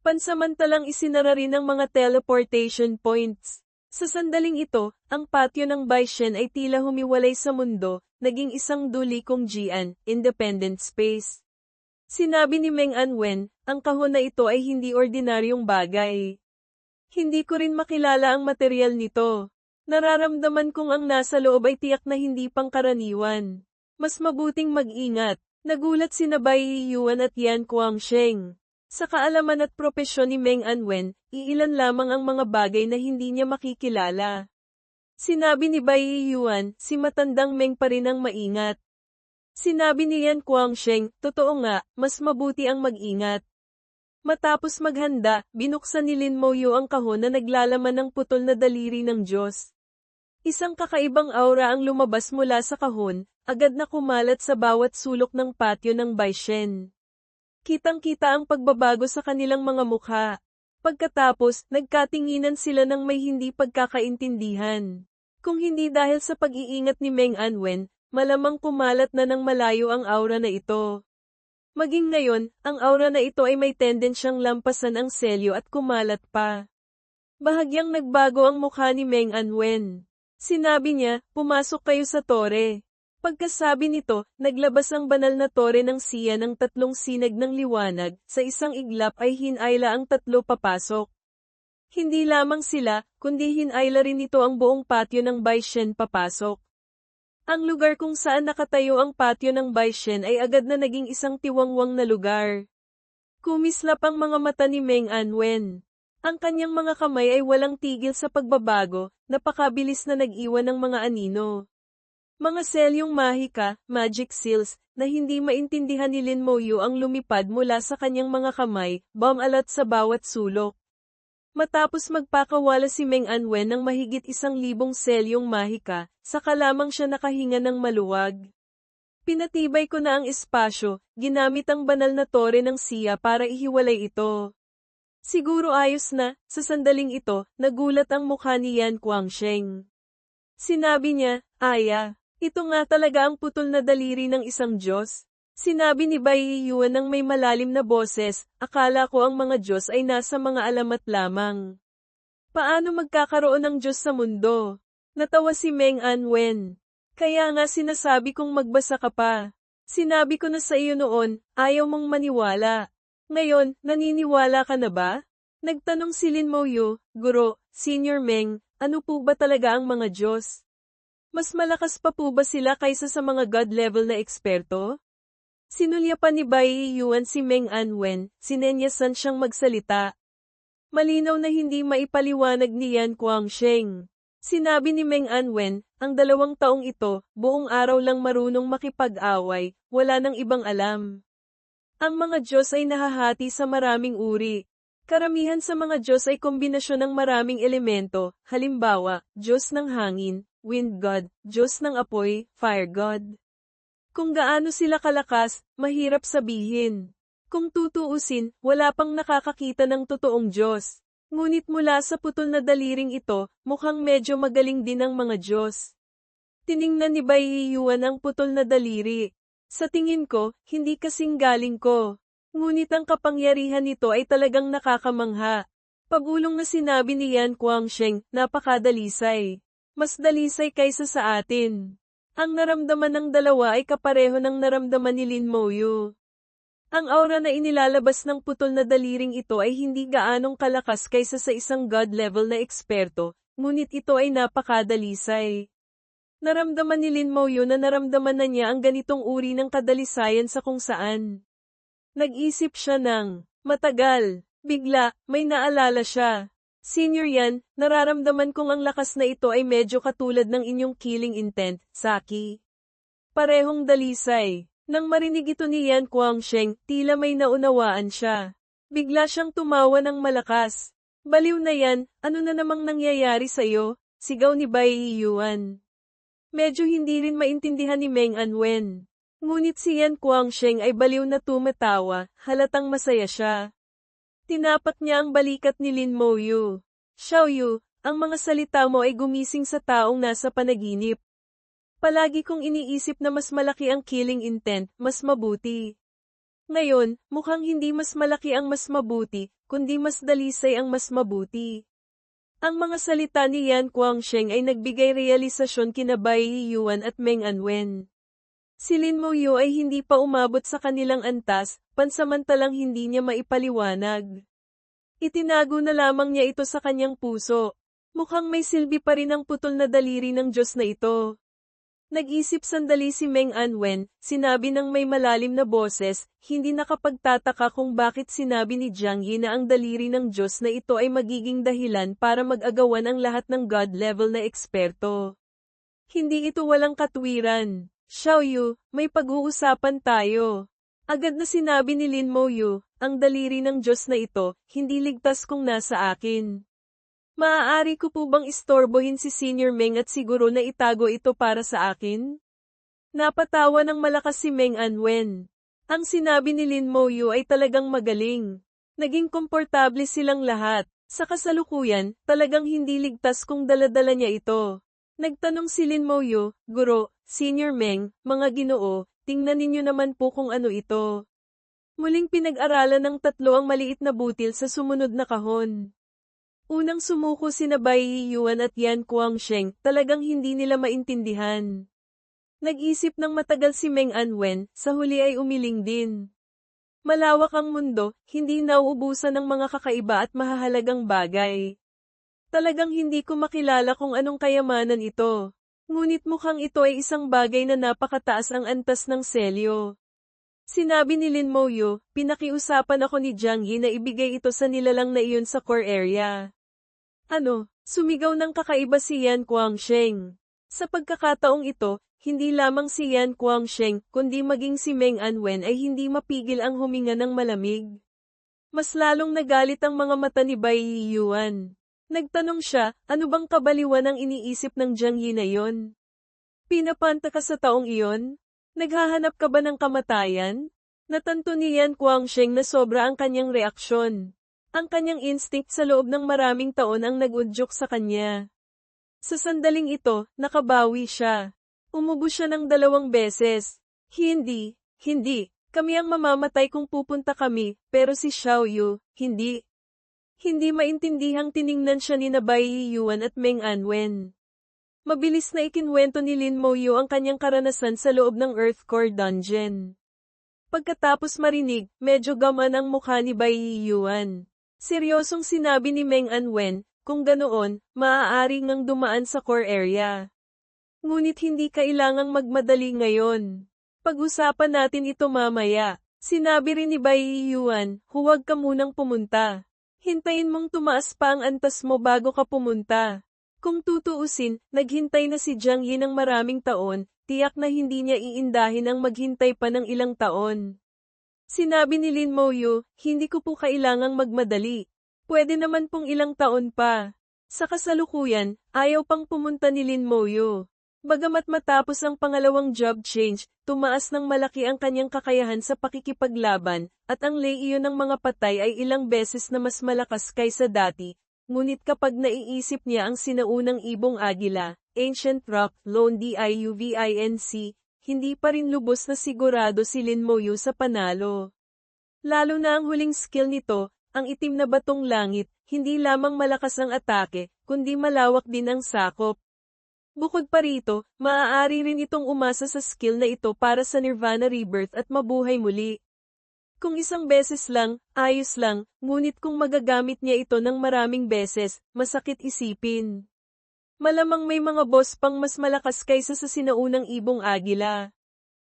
Pansamantalang isinara rin ang mga teleportation points. Sa sandaling ito, ang patio ng Baishen ay tila humiwalay sa mundo, naging isang dulikong Jian, independent space. Sinabi ni Meng Anwen, ang kahon na ito ay hindi ordinaryong bagay. Hindi ko rin makilala ang material nito. Nararamdaman kong ang nasa loob ay tiyak na hindi pangkaraniwan. Mas mabuting mag-ingat. Nagulat sina Bai Yuan at Yan Guangsheng. Sa kaalaman at propesyon ni Meng Anwen, iilan lamang ang mga bagay na hindi niya makikilala. Sinabi ni Bai Yuan, si matandang Meng pa rin ang maingat. Sinabi ni Yan Guangsheng, totoo nga, mas mabuti ang mag-ingat. Matapos maghanda, binuksan ni Lin Moyu ang kahon na naglalaman ng putol na daliri ng Diyos. Isang kakaibang aura ang lumabas mula sa kahon, agad na kumalat sa bawat sulok ng patio ng Baishen. Kitang-kita ang pagbabago sa kanilang mga mukha. Pagkatapos, nagkatinginan sila ng may hindi pagkakaintindihan. Kung hindi dahil sa pag-iingat ni Meng Anwen, malamang kumalat na ng malayo ang aura na ito. Maging ngayon, ang aura na ito ay may tendensyang lampasan ang selyo at kumalat pa. Bahagyang nagbago ang mukha ni Meng Anwen. Sinabi niya, pumasok kayo sa tore. Pagkasabi nito, naglabas ang banal na tore ng siya ng 3 sinag ng liwanag, sa isang iglap ay hinayla ang 3 papasok. Hindi lamang sila, kundi hinayla rin ito ang buong patio ng Baishen papasok. Ang lugar kung saan nakatayo ang patio ng Baishen ay agad na naging isang tiwangwang na lugar. Kumislap ang mga mata ni Meng Anwen. Ang kanyang mga kamay ay walang tigil sa pagbabago, napakabilis na nag-iwan ng mga anino. Mga selyong mahika, magic seals, na hindi maintindihan ni Lin Moyu ang lumipad mula sa kanyang mga kamay, bumalat sa bawat sulok. Matapos magpakawala si Meng Anwen ng mahigit 1,000 selyong mahika, saka lamang siya nakahinga ng maluwag. Pinatibay ko na ang espasyo, ginamit ang banal na tore ng siya para ihiwalay ito. Siguro ayos na, sa sandaling ito, nagulat ang mukha ni Yan Guangsheng. Sinabi niya, Aya, ito nga talaga ang putol na daliri ng isang Diyos. Sinabi ni Bai Yuan ng may malalim na boses, akala ko ang mga Diyos ay nasa mga alamat lamang. Paano magkakaroon ng Diyos sa mundo? Natawa si Meng Anwen. Kaya nga sinasabi kong magbasa ka pa. Sinabi ko na sa iyo noon, ayaw mong maniwala. Ngayon, naniniwala ka na ba? Nagtanong si Lin Moyu, Guro, Senior Meng, ano po ba talaga ang mga Diyos? Mas malakas pa po ba sila kaysa sa mga God-level na eksperto? Sinulyapan ni Bai Yuan si Meng Anwen, sinenyasan siyang magsalita. Malinaw na hindi maipaliwanag ni Yan Guangsheng. Sinabi ni Meng Anwen, ang 2 taong ito, buong araw lang marunong makipag-away, wala nang ibang alam. Ang mga Diyos ay nahahati sa maraming uri. Karamihan sa mga Diyos ay kombinasyon ng maraming elemento, halimbawa, Diyos ng hangin, Wind God, Diyos ng apoy, Fire God. Kung gaano sila kalakas, mahirap sabihin. Kung tutuusin, wala pang nakakakita ng totoong Diyos. Ngunit mula sa putol na daliring ito, mukhang medyo magaling din ang mga Diyos. Tiningnan ni Bai Yuan ang putol na daliri. Sa tingin ko, hindi kasing galing ko. Ngunit ang kapangyarihan nito ay talagang nakakamangha. Pagulong na sinabi ni Yan Guangsheng, napakadalisay. Mas dalisay kaysa sa atin. Ang naramdaman ng dalawa ay kapareho ng naramdaman ni Lin Moyu. Ang aura na inilalabas ng putol na daliring ito ay hindi gaanong kalakas kaysa sa isang God-level na eksperto, ngunit ito ay napakadalisay. Naramdaman ni Lin Moyu na naramdaman na niya ang ganitong uri ng kadalisayan sa kung saan. Nag-isip siya ng matagal. Bigla, may naalala siya. Senior Yan, nararamdaman kong ang lakas na ito ay medyo katulad ng inyong killing intent, Saki. Parehong dalisay. Nang marinig ito ni Yan Guangsheng, tila may naunawaan siya. Bigla siyang tumawa ng malakas. Baliw na yan, ano na namang nangyayari sa'yo? Sigaw ni Bai Yuan. Medyo hindi rin maintindihan ni Meng Anwen. Ngunit si Yan Guangsheng ay baliw na tumatawa, halatang masaya siya. Tinapat niya ang balikat ni Lin Moyu. Xiaoyu, ang mga salita mo ay gumising sa taong nasa panaginip. Palagi kong iniisip na mas malaki ang killing intent, mas mabuti. Ngayon, mukhang hindi mas malaki ang mas mabuti, kundi mas dalisay ang mas mabuti. Ang mga salita ni Yan Guangsheng ay nagbigay realisasyon kina Bai Yuan at Meng Anwen. Si Lin Moyu ay hindi pa umabot sa kanilang antas, pansamantalang hindi niya maipaliwanag. Itinago na lamang niya ito sa kanyang puso. Mukhang may silbi pa rin ang putol na daliri ng Diyos na ito. Nag-isip sandali si Meng Anwen, sinabi ng may malalim na boses, hindi nakapagtataka kung bakit sinabi ni Jiang Yi na ang daliri ng Diyos na ito ay magiging dahilan para mag-agawan ang lahat ng God-level na eksperto. Hindi ito walang katwiran. Xiaoyu, may pag-uusapan tayo. Agad na sinabi ni Lin Moyu, ang daliri ng Diyos na ito, hindi ligtas kung nasa akin. Maaari ko po bang istorbohin si Senior Meng at siguro na itago ito para sa akin? Napatawa ng malakas si Meng Anwen. Ang sinabi ni Lin Moyu ay talagang magaling. Naging komportable silang lahat. Sa kasalukuyan, talagang hindi ligtas kung daladala niya ito. Nagtanong si Lin Moyu, Guro, Senior Meng, mga ginoo, tingnan ninyo naman po kung ano ito. Muling pinag-aralan ng 3 ang maliit na butil sa sumunod na kahon. Unang sumuko sina Bai Yuan at Yan Guangsheng, talagang hindi nila maintindihan. Nag-isip ng matagal si Meng Anwen, sa huli ay umiling din. Malawak ang mundo, hindi nauubusan ng mga kakaiba at mahahalagang bagay. Talagang hindi ko makilala kung anong kayamanan ito. Ngunit mukhang ito ay isang bagay na napakataas ang antas ng selyo. Sinabi ni Lin Moyu, pinakiusapan ako ni Jiang Yi na ibigay ito sa nilalang na iyon sa core area. Ano? Sumigaw ng kakaiba si Yan Guangsheng. Sa pagkakataong ito, hindi lamang si Yan Guangsheng, kundi maging si Meng Anwen ay hindi mapigil ang huminga ng malamig. Mas lalong nagalit ang mga mata ni Bai Yuan. Nagtanong siya, ano bang kabaliwan ang iniisip ng Jiang Yi na yon? Pinapanta ka sa taong iyon? Naghahanap ka ba ng kamatayan? Natanto ni Yan Guangsheng na sobra ang kanyang reaksyon. Ang kanyang instinct sa loob ng maraming taon ang nag-udyok sa kanya. Sa sandaling ito, nakabawi siya. Umubo siya ng 2 beses. Hindi, kami ang mamamatay kung pupunta kami, pero si Xiao Yu, hindi. Hindi maintindihang tiningnan siya ni Bai Yuan at Meng Anwen. Mabilis na ikinwento ni Lin Moyu ang kanyang karanasan sa loob ng Earth Core Dungeon. Pagkatapos marinig, medyo gaman ang mukha ni Bai Yuan. Seryosong sinabi ni Meng Anwen, kung ganoon, maaari ngang dumaan sa core area. Ngunit hindi kailangang magmadali ngayon. Pag-usapan natin ito mamaya. Sinabi rin ni Bai Yuan, huwag ka munang pumunta. Hintayin mong tumaas pa ang antas mo bago ka pumunta. Kung tutuusin, naghintay na si Jiang Yi ng maraming taon, tiyak na hindi niya iindahin ang maghintay pa ng ilang taon. Sinabi ni Lin Moyu, hindi ko po kailangang magmadali. Pwede naman pong ilang taon pa. Sa kasalukuyan, ayaw pang pumunta ni Lin Moyu. Bagamat matapos ang pangalawang job change, tumaas ng malaki ang kanyang kakayahan sa pakikipaglaban, at ang leiyo ng mga patay ay ilang beses na mas malakas kaysa dati. Ngunit kapag naiisip niya ang sinaunang ibong agila, Ancient Rock, Lone Diuvinc, hindi pa rin lubos na sigurado si Lin Moyu sa panalo. Lalo na ang huling skill nito, ang itim na batong langit, hindi lamang malakas ang atake, kundi malawak din ang sakop. Bukod pa rito, maaari rin itong umasa sa skill na ito para sa Nirvana Rebirth at mabuhay muli. Kung isang beses lang, ayos lang, ngunit kung magagamit niya ito ng maraming beses, masakit isipin. Malamang may mga boss pang mas malakas kaysa sa sinaunang ibong agila.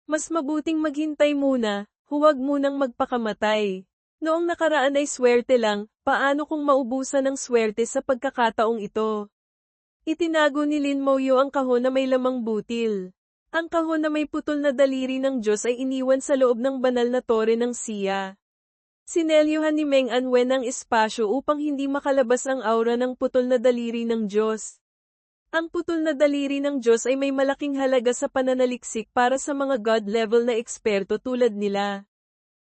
Mas mabuting maghintay muna, huwag munang magpakamatay. Noong nakaraan ay swerte lang, paano kung maubusan ng swerte sa pagkakataong ito? Itinago ni Lin Moyu ang kahon na may lamang butil. Ang kahon na may putol na daliri ng Diyos ay iniwan sa loob ng banal na tore ng Sia. Sinelyuhan ni Meng Anwen ang espasyo upang hindi makalabas ang aura ng putol na daliri ng Diyos. Ang putol na daliri ng Diyos ay may malaking halaga sa pananaliksik para sa mga God-level na eksperto tulad nila.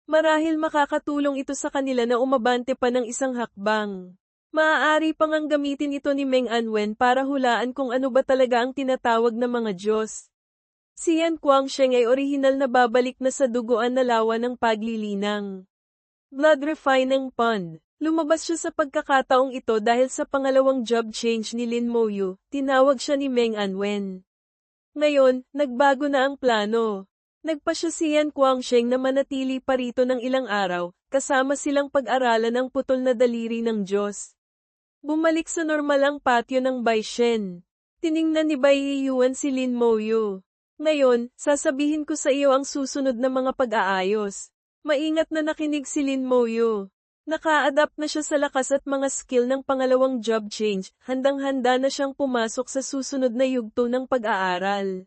Marahil makakatulong ito sa kanila na umabante pa ng isang hakbang. Maaari pang ang gamitin ito ni Meng Anwen para hulaan kung ano ba talaga ang tinatawag na mga Diyos. Si Yan Guangsheng ay orihinal na babalik na sa duguan na lawa ng paglilinang. Blood Refining Pond. Lumabas siya sa pagkakataong ito dahil sa pangalawang job change ni Lin Moyu, tinawag siya ni Meng Anwen. Ngayon, nagbago na ang plano. Nagpa siya si Yan Guangsheng na manatili pa rito ng ilang araw, kasama silang pag-aralan ng putol na daliri ng Diyos. Bumalik sa normal ang patio ng Baishen. Tiningnan ni Bai Yuan si Lin Moyu. Ngayon, sasabihin ko sa iyo ang susunod na mga pag-aayos. Maingat na nakinig si Lin Moyu. Naka-adapt na siya sa lakas at mga skill ng pangalawang job change, handang-handa na siyang pumasok sa susunod na yugto ng pag-aaral.